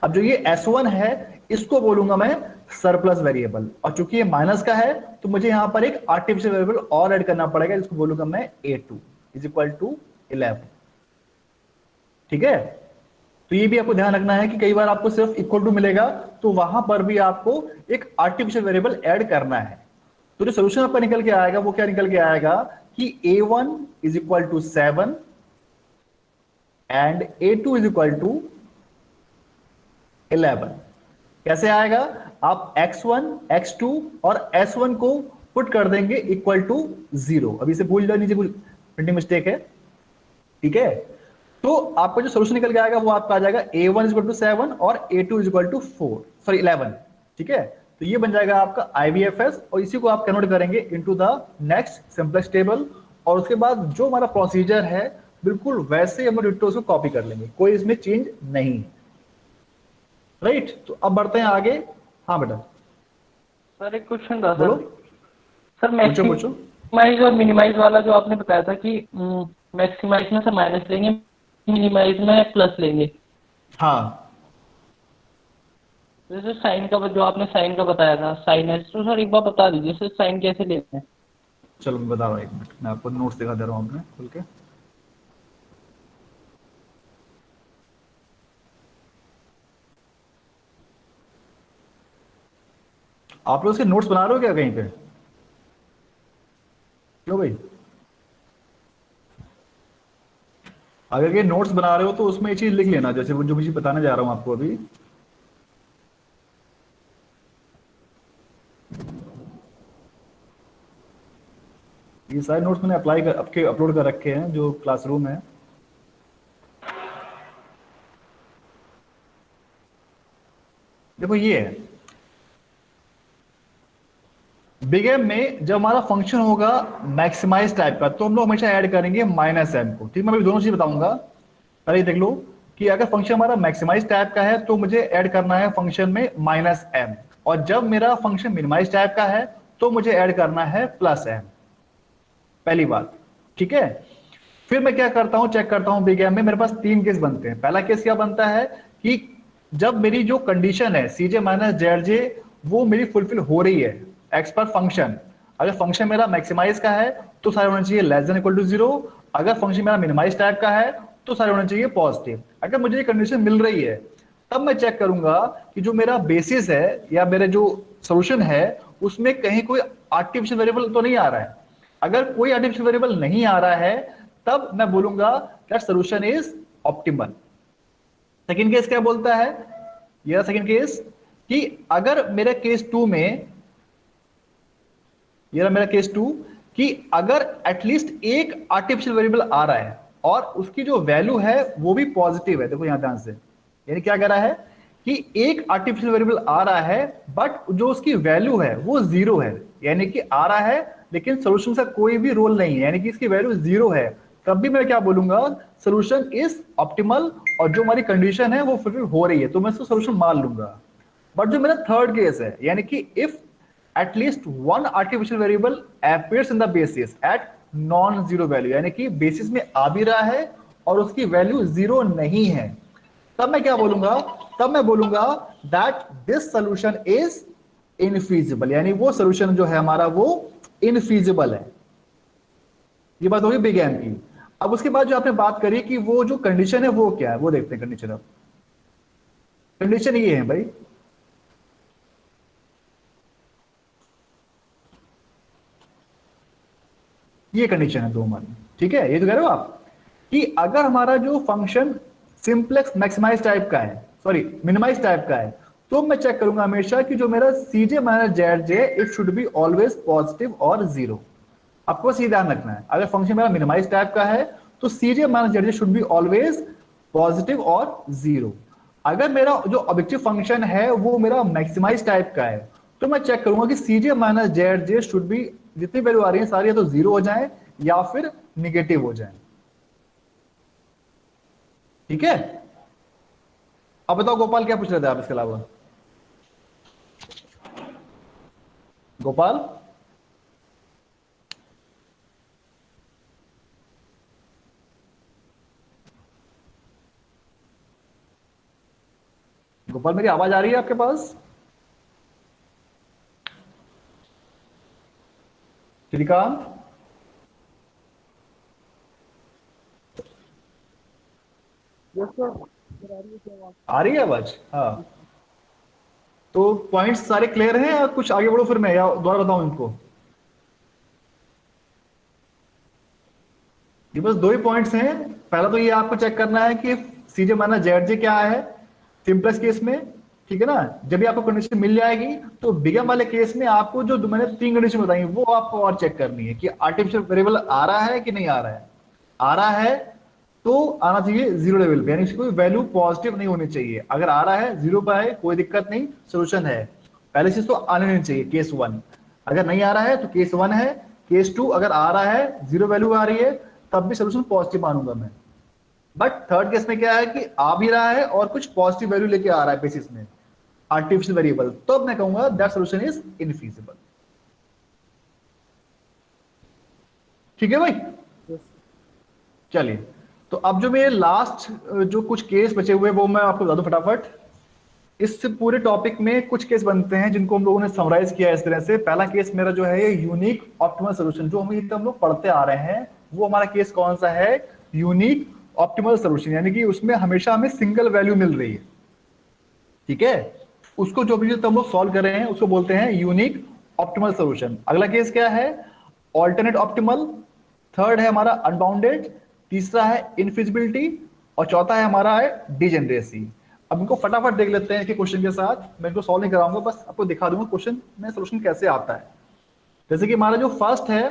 अब जो ये S1 है इसको बोलूंगा मैं सरप्लस वेरिएबल, और चूंकि ये माइनस का है तो मुझे यहां पर एक आर्टिफिशियल वेरिएबल और ऐड करना पड़ेगा, जिसको बोलूंगा मैं A2 = 11। ठीक है, तो ये भी आपको ध्यान रखना है कि कई बार आपको सिर्फ इक्वल टू मिलेगा तो वहां पर भी आपको एक आर्टिफिशियल वेरिएबल ऐड करना है। तो जो सोल्यूशन आपका निकल के आएगा वो क्या निकल के आएगा कि A1 = 7 एंड A2 = 11। कैसे आएगा, आप x1, x2 और s1 को पुट कर देंगे इक्वल टू 0। अभी से भूल जाओ, नीचे प्रिंटिंग मिस्टेक है। ठीक है, तो आपका जो सोल्यूशन निकल के आएगा वो आपका आ जाएगा A1 = 7 और A2 = 11। ठीक है, तो ये बन जाएगा आपका IVFS, और इसी को आप कन्वर्ट करेंगे into the next simplex table, और उसके बाद जो हमारा प्रोसीजर है बिल्कुल वैसे हम डिट्टो उसको कॉपी कर लेंगे, कोई इसमें चेंज नहीं है। राइट। तो अब बढ़ते हैं आगे। हाँ बेटा सर एक क्वेश्चन था बोलो। सर। सर पूछो पूछो। मैक्सिमाइज और मिनिमाइज वाला जो आपने बताया था कि मैक्सिमाइज में सर माइनस लेंगे, मिनिमाइज में प्लस लेंगे। हाँ जैसे साइन का जो आपने साइन का बताया था, साइन है, तो सर एक बार बता दीजिए सर साइन कैसे लेते हैं। चलो मैं बता रहा हूँ, एक मिनट मैं आपको नोट्स दिखा दे रहा हूँ अपने खुल के। आप लोग इसके नोट्स बना रहे हो क्या कहीं पे? क्यों भाई? अगर ये नोट्स बना रहे हो तो उसमें ये चीज लिख लेना, जैसे वो जो मुझे बताने जा रहा हूँ आपको अभी। ये सारे नोट्स मैंने अप्लाई कर आपके अपलोड कर रखे हैं जो क्लासरूम है। देखो ये है, बिग एम में जब हमारा फंक्शन होगा मैक्सिमाइज टाइप का तो हम लोग हमेशा ऐड करेंगे माइनस एम को। ठीक, मैं अभी दोनों चीज बताऊंगा। पहले देख लो कि अगर फंक्शन हमारा मैक्सिमाइज टाइप का है तो मुझे ऐड करना है फंक्शन में माइनस एम, और जब मेरा फंक्शन मिनिमाइज टाइप का है तो मुझे ऐड करना है प्लस एम। पहली बात, ठीक है। फिर मैं क्या करता हूं, चेक करता हूं बिग एम में मेरे पास तीन केस बनते हैं। पहला केस क्या बनता है कि जब मेरी जो कंडीशन है सीजे माइनस जेड जे वो मेरी फुलफिल हो रही है एक्स पर फंक्शन। अगर फंक्शन मेरा मैक्सिमाइज का है तो सारे होना चाहिए less than equal to zero. अगर फंक्शन मेरा मिनिमाइज टाइप का है तो सारे होना चाहिए पॉजिटिव। अगर मुझे ये कंडीशन मिल रही है तब मैं चेक करूंगा कि जो मेरा बेसिस है या मेरे जो सोल्यूशन है उसमें कहीं कोई आर्टिफिशियल वेरिएबल तो नहीं आ रहा है। अगर कोई आर्टिफिशियल वेरिएबल नहीं आ रहा है तब मैं बोलूंगा that solution is optimal. Second case क्या बोलता है, ये सेकंड केस, कि अगर मेरे केस टू में, ये रहा मेरा केस टू, कि अगर एटलीस्ट एक आर्टिफिशियल वेरिएबल आ रहा है और उसकी जो वैल्यू है वो भी पॉजिटिव है। देखो यहां ध्यान से, यानी क्या कह रहा है कि एक आर्टिफिशियल वेरिएबल आ रहा है बट जो उसकी वैल्यू है वो जीरो है, यानी कि आ रहा है लेकिन सोल्यूशन का कोई भी रोल नहीं है, यानी कि इसकी वैल्यू जीरो है। तब भी मैं क्या बोलूंगा, सोल्यूशन इज ऑप्टिमल, और जो हमारी कंडीशन है वो फुलफिल हो रही है तो मैं इसको सोल्यूशन मान लूंगा। बट जो मेरा थर्ड केस है, यानी कि if at least one artificial variable appears in the basis at non zero value, यानी कि बेसिस में आ भी रहा है और उसकी वैल्यू जीरो नहीं है, तब मैं क्या बोलूंगा, तब मैं बोलूंगा दैट दिस सोल्यूशन इज इनफीजिबल, यानी वो सोल्यूशन जो है हमारा वो इनफीजिबल है। ये बात होगी बिग एम की। अब उसके बाद जो आपने बात करी कि वो जो कंडीशन है वो क्या है, वो देखते हैं कंडीशन। अब कंडीशन ये है भाई, ये कंडीशन है दो हमारी, ठीक है। ये तो कह रहे हो आप कि अगर हमारा जो फंक्शन सिंप्लेक्स मैक्सिमाइज टाइप का है, सॉरी मिनिमाइज टाइप का है, तो मैं चेक करूंगा हमेशा कि जो मेरा CJ minus Z J it should be always positive और जीरो। आपको बस ये ध्यान रखना है, अगर फंक्शन मेरा मिनिमाइज टाइप का है तो CJ minus Z J should be always positive और जीरो। अगर मेरा जो ऑब्जेक्टिव फंक्शन है वो मेरा मैक्सिमाइज टाइप का है तो मैं चेक करूंगा कि CJ minus Z J should be, जितनी वैल्यू आ रही है सारी या तो जीरो हो जाए या फिर निगेटिव हो जाए। ठीक है। अब बताओ गोपाल क्या पूछ रहे थे आप इसके अलावा? गोपाल गोपाल मेरी आवाज आ रही है आपके पास? श्रीकांत आ रही है आवाज? हाँ, तो पॉइंट्स सारे क्लियर हैं या कुछ आगे बढ़ो फिर मैं या दोबारा बताऊं इनको? ये बस दो ही पॉइंट्स हैं। पहला तो ये आपको चेक करना है कि सीजे माइनस जेड जे क्या है सिंपलेस्ट केस में, ठीक है ना। जब भी आपको कंडीशन मिल जाएगी तो बिगम वाले केस में आपको जो मैंने तीन कंडीशन बताई वो आपको और चेक करनी है कि आर्टिफिशियल वेरिएबल आ रहा है कि नहीं आ रहा है। आ रहा है तो आना चाहिए जीरो लेवल पे, यानी इसकी कोई वैल्यू पॉजिटिव नहीं होनी चाहिए। अगर आ रहा है जीरो पर है कोई दिक्कत नहीं, सोल्यूशन है। पहले चीज तो आने नहीं चाहिए, केस वन। अगर नहीं आ रहा है तो केस वन है। केस टू अगर आ रहा है जीरो वैल्यू आ रही है तब भी सोल्यूशन पॉजिटिव मानूंगा मैं। बट थर्ड केस में क्या है कि आ भी रहा है और कुछ पॉजिटिव वैल्यू लेके आ रहा है बेसिस में, आर्टिफिशियल वेरिएबल, तो मैं कहूंगा दैट सॉल्यूशन इज इनफीजिबल। ठीक है भाई, Yes. चलिए तो अब जो मेरे लास्ट जो कुछ केस बचे हुए वो मैं आपको बता दूं फटाफट। इस पूरे टॉपिक में कुछ केस बनते हैं जिनको हम लोगों ने समराइज किया है इस तरह से। पहला केस मेरा जो है ये यूनिक ऑप्टिमल सोल्यूशन, जो हम लोग पढ़ते आ रहे हैं, वो हमारा केस कौन सा है, यूनिक ऑप्टिमल सोल्यूशन, यानी कि उसमें हमेशा हमें सिंगल वैल्यू मिल रही है। ठीक है, उसको जो भी हम लोग सॉल्व कर रहे हैं उसको बोलते हैं यूनिक ऑप्टिमल सोल्यूशन। अगला केस क्या है, ऑल्टरनेट ऑप्टिमल। थर्ड है हमारा अनबाउंडेड, तीसरा है इनफिजिबिलिटी, और चौथा है हमारा है डिजेनरेसी। अब इनको फटाफट देख लेते हैं कि क्वेश्चन के साथ। मैं इनको सॉल्व नहीं कराऊंगा, बस आपको दिखा दूंगा क्वेश्चन में सोल्यूशन कैसे आता है। जैसे कि हमारा जो फर्स्ट है,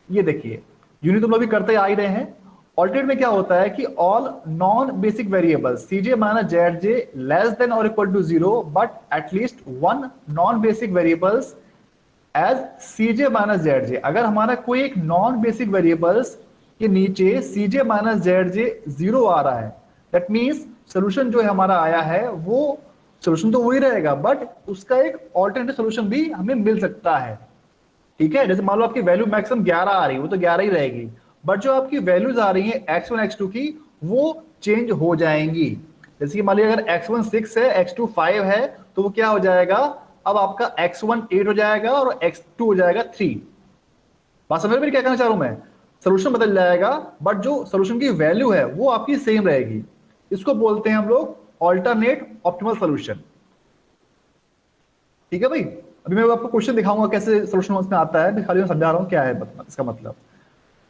ये देखिए, यूनिट तुम लोग भी करते आ ही रहे हैं। ऑल्टरनेट में क्या होता है कि all non basic variable CJ minus Z J less than और equal to 0 but at least one non basic variables as CJ minus Z J. अगर हमारा कोई एक नॉन बेसिक वेरिएबल्स के नीचे सीजे माइनस जेड जे 0 आ रहा है, दैट मीन्स सोल्यूशन जो है हमारा आया है वो सोल्यूशन तो वही रहेगा, बट उसका एक ऑल्टरनेटिव सोल्यूशन भी हमें मिल सकता है। ठीक है, जैसे मान लो आपकी वैल्यू मैक्सिमम 11 आ रही है, वो तो 11 ही रहेगी, बट जो आपकी वैल्यूज आ रही है x1 x2 की, वो चेंज हो जाएंगी। जैसे कि मान लीजिए अगर x1 6 है, x2 5 है, तो वो क्या हो जाएगा, अब आपका x1 8 हो जाएगा और x2 हो जाएगा 3। बात समझ में क्या कहना चाह रहा हूं मैं, सोल्यूशन बदल जाएगा बट जो सोल्यूशन की वैल्यू है वो आपकी सेम रहेगी। इसको बोलते हैं हम लोग ऑल्टरनेट ऑप्टिमल सोल्यूशन। ठीक है भाई, अभी मैं आपको क्वेश्चन दिखाऊंगा कैसे सोल्यूशन उसमें आता है, खाली मैं समझा रहा हूं क्या है इसका मतलब।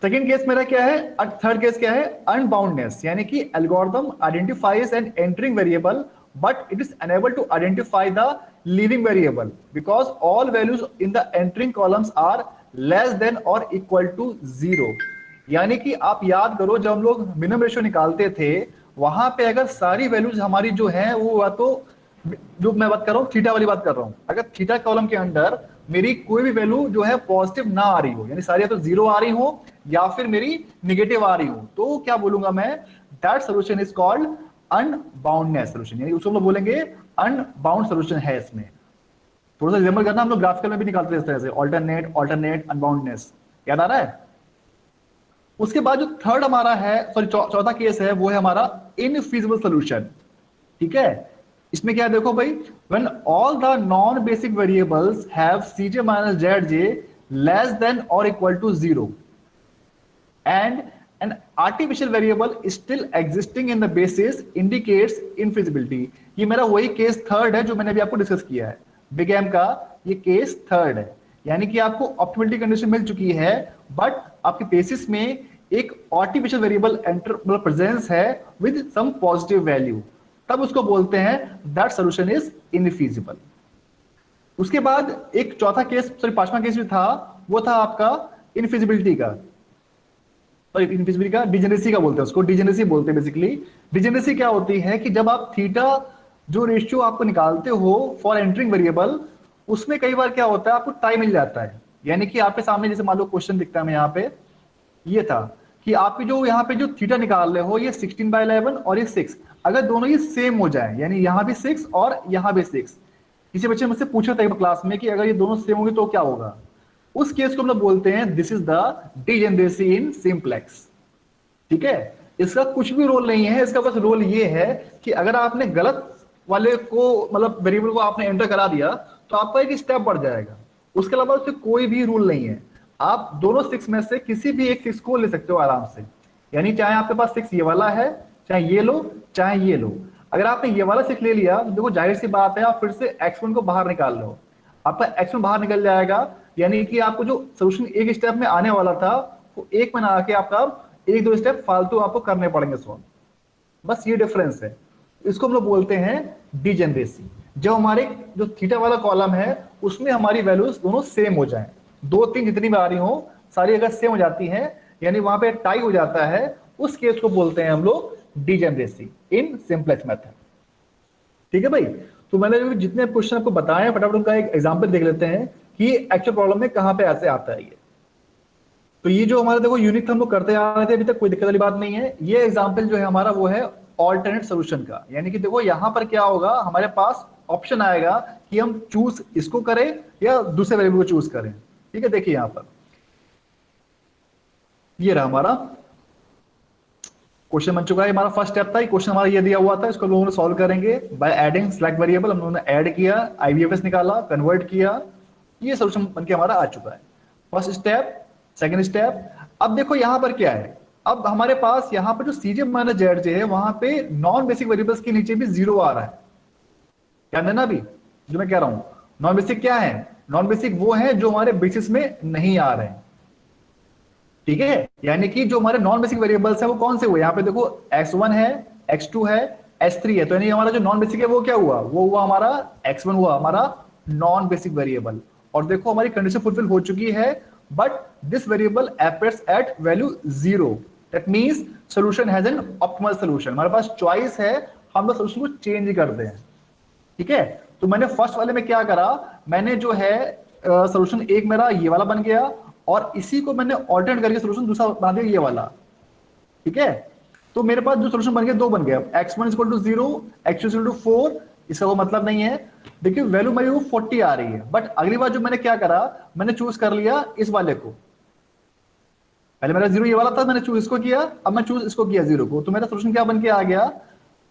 सेकंड केस मेरा क्या है, थर्ड केस क्या है, अनबाउंडनेस, यानी कि algorithm identifies an entering variable but it is unable to identify the leaving variable because all values in the entering columns are less than और इक्वल टू 0। यानी कि आप याद करो जब हम लोग मिनिमम रेशियो निकालते थे, वहां पे अगर सारी वैल्यूज हमारी जो है वो या तो, जो मैं बात कर रहा हूँ थीटा वाली बात कर रहा हूँ, अगर थीटा कॉलम के अंदर मेरी कोई भी वैल्यू जो है पॉजिटिव ना आ रही हो, यानी सारी या तो 0 आ रही हो या फिर मेरी निगेटिव आ रही हो, तो क्या बोलूंगा मैं, that solution is called unboundedness solution, यानी उसको हम लोग बोलेंगे अनबाउंड सोल्यूशन है। इसमें थोड़ा सा रिमेंबर करना, हम लोग ग्राफिकल में भी निकालते हैं इस तरह से, ऑल्टरनेट ऑल्टरनेट अनबाउंडनेस, याद आ रहा है। उसके बाद जो थर्ड हमारा है, सॉरी चौथा केस है, वो है हमारा इनफीजिबल सोल्यूशन। ठीक है, इसमें क्या है देखो भाई, when all the non basic variables have cj minus zj less than or equal to 0 and an artificial variable is still existing in the basis indicates infeasibility। ये मेरा वही केस थर्ड है जो मैंने अभी आपको डिस्कस किया है, बिग एम का ये केस थर्ड है, यानी कि आपको ऑप्टिमलिटी कंडीशन मिल चुकी है बट आपके बेसिस में एक आर्टिफिशियल वेरिएबल एंटर प्रेजेंस है विद सम पॉजिटिव वैल्यू, तब उसको बोलते हैं दैट सोल्यूशन इज इनफीजिबल। उसके बाद एक चौथा केस, सॉरी पांचवा केस भी था, वो था आपका इनफिजिबिलिटी का, सॉरी इनफिजिबिलिटी का, डिजेनरेसी का बोलते हैं उसको, डिजेनरेसी बोलते हैं बेसिकली। डिजेनरेसी क्या होती है कि जब आप थीटा जो रेशियो आपको निकालते हो फॉर एंटरिंग वेरिएबल, उसमें कई बार क्या होता है आपको टाइम मिल जाता है, यानी कि आपके सामने जैसे मान लो क्वेश्चन दिखता है मैं यहाँ पे, ये था कि आपके जो यहाँ पे जो थीटा निकाल रहे हो ये 16/11 और ये 6, अगर दोनों ये सेम हो जाए, यानी यहाँ भी 6 और यहाँ भी 6, किसी बच्चे मुझसे पूछा था क्लास में कि अगर ये दोनों सेम होंगे तो क्या होगा, उस केस को हम लोग बोलते हैं this is the degeneracy in simplex. ठीक है, इसका कुछ भी रोल नहीं है, इसका बस रोल ये है कि अगर आपने गलत वाले को मतलब वेरिएबल को आपने एंटर करा दिया तो आपका एक स्टेप बढ़ जाएगा, उसके अलावा उससे कोई भी रूल नहीं है। आप दोनों 6 में से किसी भी एक 6 को ले सकते हो आराम से, यानी चाहे आपके पास 6 ये वाला है, चाहे ये लो चाहे ये लो। अगर आपने ये वाला 6 ले लिया तो देखो जाहिर सी बात है आप फिर से x1 को बाहर निकाल लो, आपका x1 बाहर निकल जाएगा, यानी कि आपको जो सोल्यूशन एक स्टेप में आने वाला था वो एक में ना आके आपका 1-2 स्टेप फालतू आपको करने पड़ेंगे सॉल्व, बस ये डिफरेंस है। इसको हम लोग बोलते हैं डिजेनरेसी, जब हमारे जो थीटा वाला कॉलम है उसमें हमारी वैल्यूज दोनों सेम हो जाए, 2-3 जितनी भी आ रही हो सारी अगर सेम हो जाती हैं, यानी वहां पे टाई हो जाता है, उस केस को बोलते हैं हम लोग डिजेनरेसी इन सिंप्लेक्स मेथड। ठीक है भाई, तो मैंने जितने क्वेश्चन आपको बताए फटाफट उनका एक एग्जांपल देख लेते हैं कि एक्चुअल प्रॉब्लम में कहां पे ऐसे आता है ये। तो ये जो हमारा देखो यूनिक हम लोग करते आ रहे थे अभी तक, कोई दिक्कत वाली बात नहीं है। ये एग्जांपल जो है हमारा वो है ऑल्टरनेट सोल्यूशन का, यानी कि देखो यहाँ पर क्या होगा, हमारे पास ऑप्शन आएगा कि हम चूज इसको करें या दूसरे वेरिएबल को चूज करें। ठीक है, देखिए यहाँ पर ये रहा हमारा क्वेश्चन बन चुका है। हमारा फर्स्ट स्टेप था, क्वेश्चन हमारा ये दिया हुआ था, इसको हम लोगों ने सॉल्व करेंगे बाय एडिंग सिलेक्ट वेरिएबल। हम लोगों ने ऐड किया, आईवीएफएस निकाला, कन्वर्ट किया, ये सोल्यूशन बन के हमारा आ चुका है। First step, second step. अब देखो यहाँ पर क्या है, अब हमारे पास यहाँ पर जो सीजे माइनस जेड जे है वहां पे नॉन बेसिक वेरिएबल्स के नीचे भी जीरो आ रहा है। ध्यान देना अभी जो मैं कह रहा हूं, नॉन बेसिक क्या है, नॉन बेसिक वो है जो हमारे बेसिस में नहीं आ रहे हैं। ठीक है, यानी कि जो हमारे नॉन बेसिक वेरिएबल्स है वो कौन से हुए, यहाँ पे देखो x1 है, x2 है, s3 है, तो यानी हमारा जो नॉन बेसिक है वो क्या हुआ, वो हुआ हमारा x1 हुआ हमारा नॉन बेसिक वेरिएबल। और देखो हमारी कंडीशन फुलफिल हो चुकी है, but this variable appears eight value 0, that means solution has an optimal solution. हमारे पास चॉइस है, हम लोग सॉल्यूशन को चेंज कर दें। ठीक है, तो मैंने फर्स्ट वाले में क्या करा, मैंने जो है सॉल्यूशन एक मेरा ये वाला बन गया और इसी को मैंने ऑल्टरनेट करके सॉल्यूशन दूसरा बना दिया ये वाला। ठीक है, तो मेरे पास जो सॉल्यूशन बन गया दो बन गया, x1 equal to 0, x2 equal to 4। इसका वो मतलब नहीं है, देखिए वैल्यू मेरी वो 40 आ रही है, बट अगली बार जो मैंने क्या करा, मैंने चूज कर लिया इस वाले को। पहले मेरा 0 ये वाला था, मैंने चूज इसको किया, अब मैं चूज इसको किया 0 को, तो मेरा सॉल्यूशन क्या बन के आ गया,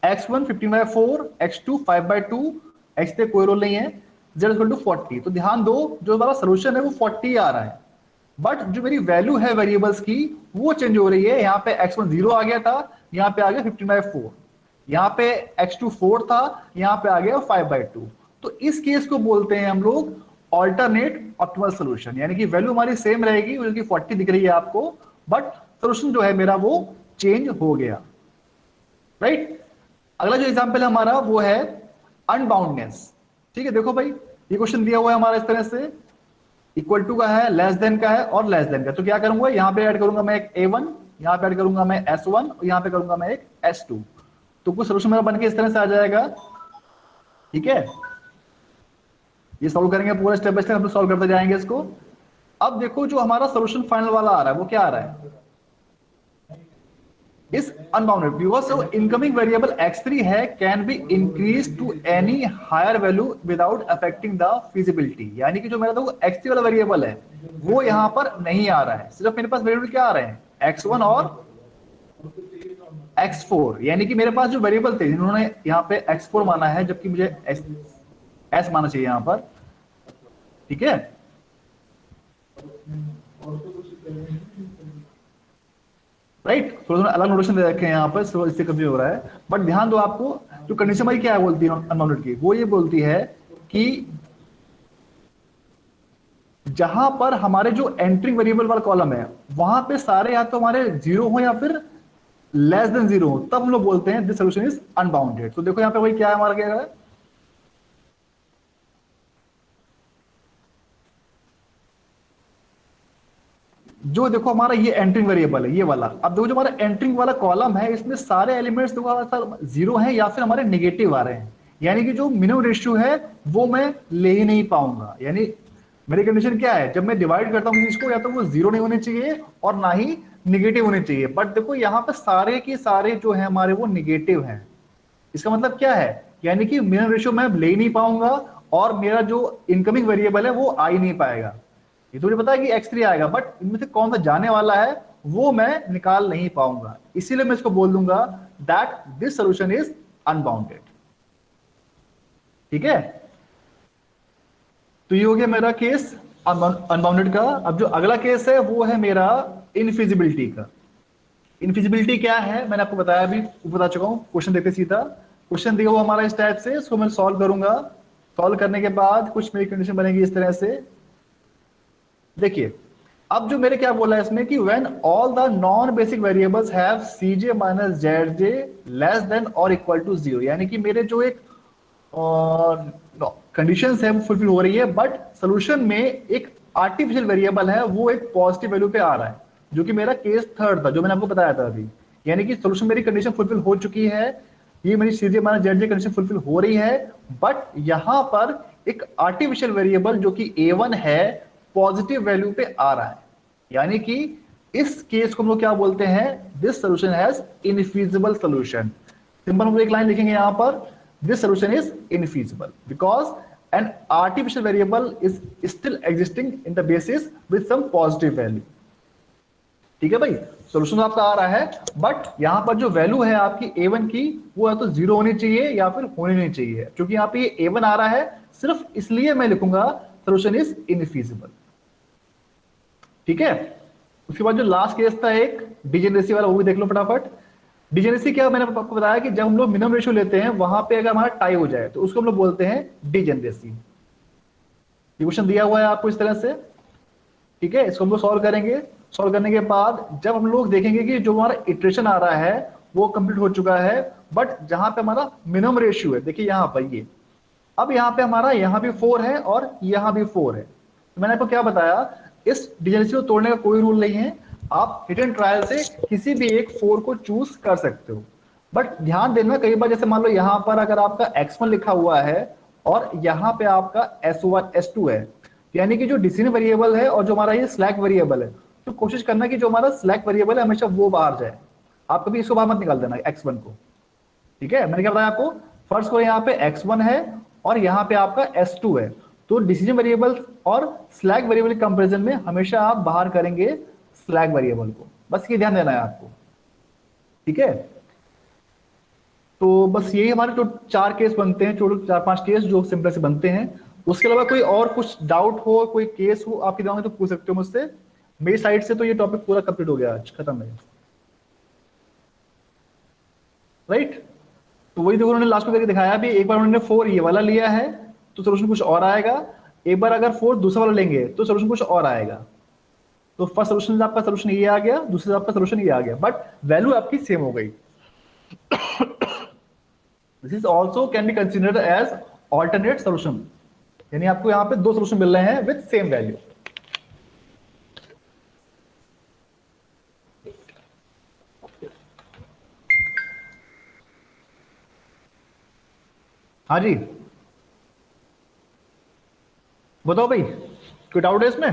x1 15/4, x2 5/2, x पे कोई रोल नहीं है, z इक्वल टू 40। तो ध्यान दो जो हमारा सॉल्यूशन है वो 40 आ रहा है, बट जो मेरी वैल्यू है वेरिएबल्स की वो चेंज हो रही है। यहाँ पे x1 0 आ गया था, यहाँ पे आ गया 15/4, यहाँ पे x2 4 था, यहाँ पे आ गया 5/2। तो इस केस को बोलते हैं हम लोग ऑल्टरनेट ऑप्टिमल सॉल्यूशन, यानी कि वैल्यू हमारी सेम रहेगी, जो कि 40 दिख रही है आपको, बट सॉल्यूशन जो है मेरा वो चेंज हो गया। राइट, अगला जो एग्जांपल है हमारा वो है अनबाउंडनेस। ठीक है, देखो भाई ये क्वेश्चन दिया हुआ है हमारा इस तरह से, इक्वल टू का है, लेस देन का है और लेस देन का। तो क्या करूंगा, यहाँ पे ऐड करूंगा मैं एक a1, यहाँ पे ऐड करूंगा मैं s1 और यहाँ पे करूंगा मैं एक s2। तो कुछ सॉल्यूशन मेरा बनके इस तरह से आ जाएगा। ठीक है, ये सॉल्व करेंगे पूरा स्टेप बाय स्टेप, हम लोग सॉल्व करते जाएंगे इसको। अब देखो जो हमारा सॉल्यूशन फाइनल वाला आ रहा है वो क्या आ रहा है, is unbounded because so incoming variable x3 है can be increased to any higher value without affecting the feasibility। यानी कि जो मेरा तो x3 वाला वेरिएबल है वो यहाँ पर नहीं आ रहा है, सिर्फ मेरे पास वेरिएबल क्या आ रहे हैं x1 और x4। यानी कि मेरे पास जो वेरिएबल थे जिन्होंने यहाँ पे x4 माना है, जबकि मुझे s माना चाहिए यहाँ पर। ठीक है, राइट, थोड़ा अलग नोटेशन दे रखे हैं यहाँ पर, सो इससे कभी हो रहा है। बट ध्यान दो, आपको जो कंडीशन भाई क्या है बोलती है अनबाउंडेड की, वो ये बोलती है कि जहां पर हमारे जो एंट्रिंग वेरिएबल वाला कॉलम है वहां पे सारे या तो हमारे 0 हो या फिर लेस देन 0 हो, तब हम लोग बोलते हैं दिस सॉल्यूशन इज अनबाउंडेड। तो देखो यहाँ पे भाई क्या है हमारा, क्या है जो देखो हमारा ये एंट्रिंग वेरिएबल है ये वाला। अब देखो जो हमारा एंट्रिंग वाला कॉलम है इसमें सारे एलिमेंट्स देखो हमारे 0 है या फिर हमारे नेगेटिव आ रहे हैं, यानी कि जो मिनिमम रेशियो है वो मैं ले ही नहीं पाऊंगा। यानी मेरी कंडीशन क्या है, जब मैं डिवाइड करता हूँ इसको या तो वो 0 नहीं होने चाहिए और ना ही निगेटिव होने चाहिए, बट देखो यहाँ पे सारे के सारे जो है हमारे वो निगेटिव हैं। इसका मतलब क्या है, यानी कि मिनिमम रेशियो मैं ले ही नहीं पाऊंगा और मेरा जो इनकमिंग वेरिएबल है वो आ ही नहीं पाएगा। ये तो मुझे पता है कि x3 आएगा, बट इनमें से कौन सा जाने वाला है वो मैं निकाल नहीं पाऊंगा, इसीलिए मैं इसको बोल दूंगा that this solution is unbounded. ठीक है, तो ये हो गया मेरा केस अनबाउंडेड का। अब जो अगला केस है वो है मेरा इनफिजिबिलिटी का। इनफिजिबिलिटी क्या है मैंने आपको बताया, अभी बता चुका हूं। क्वेश्चन देखते सीधा, क्वेश्चन दिया हुआ हमारा इस टाइप से, इसको मैं सॉल्व करूंगा। सॉल्व करने के बाद कुछ मेरी कंडीशन बनेगी इस तरह से। देखिए अब जो मेरे क्या बोला है इसमें कि when all the non basic variables have cj minus zj less than और इक्वल टू 0, यानी कि मेरे जो एक कंडीशंस है वो फुलफिल हो रही है, बट सोल्यूशन में एक आर्टिफिशियल वेरिएबल है वो एक पॉजिटिव वैल्यू पे आ रहा है, जो कि मेरा केस थर्ड था जो मैंने आपको बताया था अभी। यानी कि सोल्यूशन मेरी कंडीशन फुलफिल हो चुकी है, ये मेरी cj minus zj condition fulfil हो रही है, बट यहां पर एक आर्टिफिशियल वेरिएबल जो कि a1 है पॉजिटिव वैल्यू पे आ रहा है। यानी कि इस केस को हम लोग क्या बोलते हैं, this solution has infeasible solution. Simple हम लोग एक लाइन लिखेंगे यहां पर, this solution is infeasible because an artificial variable is still existing in the basis with some positive value. ठीक है भाई, सोल्यूशन आपका आ रहा है, बट यहां पर जो वैल्यू है आपकी a1 की, वो या तो 0 होनी चाहिए या फिर होनी नहीं चाहिए। क्योंकि यहाँ पे ये a1 आ रहा है, सिर्फ इसलिए मैं लिखूंगा सोल्यूशन इज इनफीजिबल। ठीक है, उसके बाद जो लास्ट केस था एक डिजेनरेसी वाला, वो भी देख लो फटाफट। डिजेनरेसी क्या, मैंने आपको बताया कि जब हम लोग मिनिमम रेशियो लेते हैं, वहां पे अगर हमारा टाई हो जाए तो उसको हम लोग बोलते हैं डिजेनरेसी। क्वेश्चन दिया हुआ है आपको इस तरह से। ठीक है, इसको हम लोग सॉल्व करेंगे। सॉल्व करने के बाद जब हम लोग देखेंगे कि जो हमारा इटरेशन आ रहा है वो कंप्लीट हो चुका है, बट जहां पे हमारा मिनिमम रेशियो है, देखिए यहां पर ये, अब यहां पे हमारा यहां भी 4 है और यहां भी 4 है। तो मैंने आपको क्या बताया, इस डिजेनरेसी को तोड़ने का कोई रूल नहीं है, आप हिट एंड ट्रायल से किसी भी एक 4 को चूज कर सकते हो। बट ध्यान देना, कई बार जैसे मान लो यहां पर अगर आपका x1 लिखा हुआ है और यहां पे आपका s1 s2 है, यानी कि जो डिसीजन वेरिएबल है और जो हमारा ये स्लैक वेरिएबल है, तो कोशिश करना कि जो हमारा स्लैक वेरिएबल है हमेशा वो बाहर जाए। आप कभी इसको बाहर मत निकाल देना x1 को। ठीक है, मैंने क्या बताया आपको, फर्स्ट को यहाँ पे x1 है और यहाँ पे आपका s2 है, तो डिसीजन वेरिएबल और स्लैक वेरिएबल के कंपैरिजन में हमेशा आप बाहर करेंगे स्लैक वेरिएबल को, बस ये ध्यान देना है आपको। ठीक है, तो बस यही हमारे जो 4 केस बनते हैं, टोटल 4-5 केस जो सिंपल से बनते हैं। उसके अलावा कोई और कुछ डाउट हो, कोई केस हो आपके दिमाग में, तो पूछ सकते हो मुझसे। मेरी साइड से तो ये टॉपिक पूरा कंप्लीट हो गया, आज खत्म है। राइट, तो वही देखो उन्होंने लास्ट में करके दिखाया भी। एक बार उन्होंने 4 ये वाला लिया है तो सोल्यूशन कुछ और आएगा, एक बार अगर 4 दूसरा वाला लेंगे तो सोल्यूशन कुछ और आएगा। तो फर्स्ट सोल्यूशन आपका सोल्यूशन ये आ गया, दूसरा आपका सोल्यूशन ये आ गया, बट वैल्यू आपकी सेम हो गई। This is also can be considered as alternate solution, यानी आपको यहाँ पे 2 सोल्यूशन मिल रहे हैं विद सेम वैल्यू। हाँ जी, बताओ भाई, कोई डाउट है इसमें?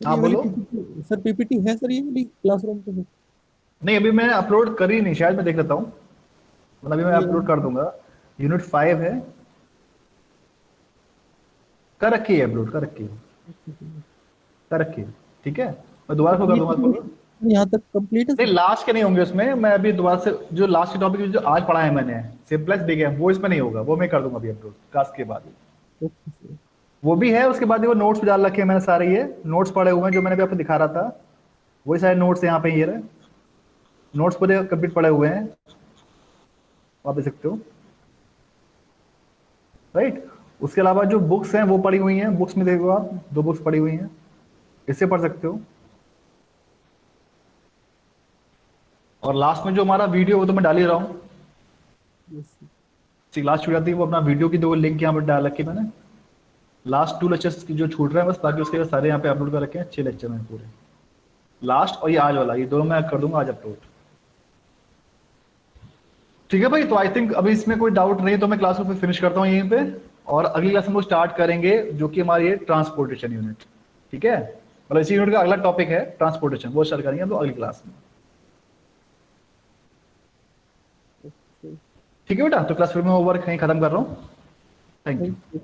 सर हाँ ये वाली बोलो। पीपीटी, सर पीपीटी है सर ये वाली क्लासरूम पे? नहीं, अभी मैं अपलोड कर ही नहीं, शायद मैं देख लेता हूँ, मतलब अभी मैं ये अपलोड कर दूंगा। यूनिट 5 है, कर रखी है, अपलोड कर रखी है, कर रखी है। ठीक है, मैं दोबारा से कर दूंगा अपलोड। यहाँ तक कंप्लीट है नहीं, सर? लास्ट के नहीं होंगे उसमें, मैं अभी दोबारा से जो लास्ट के टॉपिक जो आज पढ़ा है मैंने, सिंपलेक्स बिग है, वो इसमें नहीं होगा, वो मैं कर दूंगा अभी अपलोड क्लास के बाद। Okay sir. वो भी है, उसके बाद वो नोट्स भी डाल रखे हैं मैंने सारे, ये नोट्स पढ़े हुए हैं जो मैंने भी आपको दिखा रहा था, वही सारे नोट्स यहाँ पे, ये रहे नोट्स पूरे कंप्लीट पढ़े हुए हैं, आप देख सकते हो। राइट, उसके अलावा जो बुक्स हैं वो पढ़ी हुई हैं, बुक्स में देखो आप 2 बुक्स पढ़ी हुई हैं, इससे पढ़ सकते हो। और लास्ट में जो हमारा वीडियो, वो तो मैं डाल ही रहा हूँ, क्लास छूट जाती है, वो अपना वीडियो की 2 लिंक यहाँ पर डाल रखी मैंने। लास्ट 2 लेक्चर्स की जो छूट रहे हैं बस, बाकी उसके सारे यहाँ पे अपलोड कर रखे हैं, 6 लेक्चर में पूरे, लास्ट और ये आज वाला, ये दोनों मैं कर दूंगा आज अपलोड। ठीक है भाई, तो आई थिंक अभी इसमें कोई डाउट नहीं, तो मैं क्लास को फिनिश करता हूँ यहीं पे, और अगली क्लास में वो स्टार्ट करेंगे जो कि हमारी है ट्रांसपोर्टेशन यूनिट। ठीक है, मतलब इसी यूनिट का अगला टॉपिक है ट्रांसपोर्टेशन, वो स्टार्ट करेंगे हम लोग अगली क्लास में। ठीक है बेटा, तो क्लास फिर मैं वर्क कहीं खत्म कर रहा हूँ। Thank you.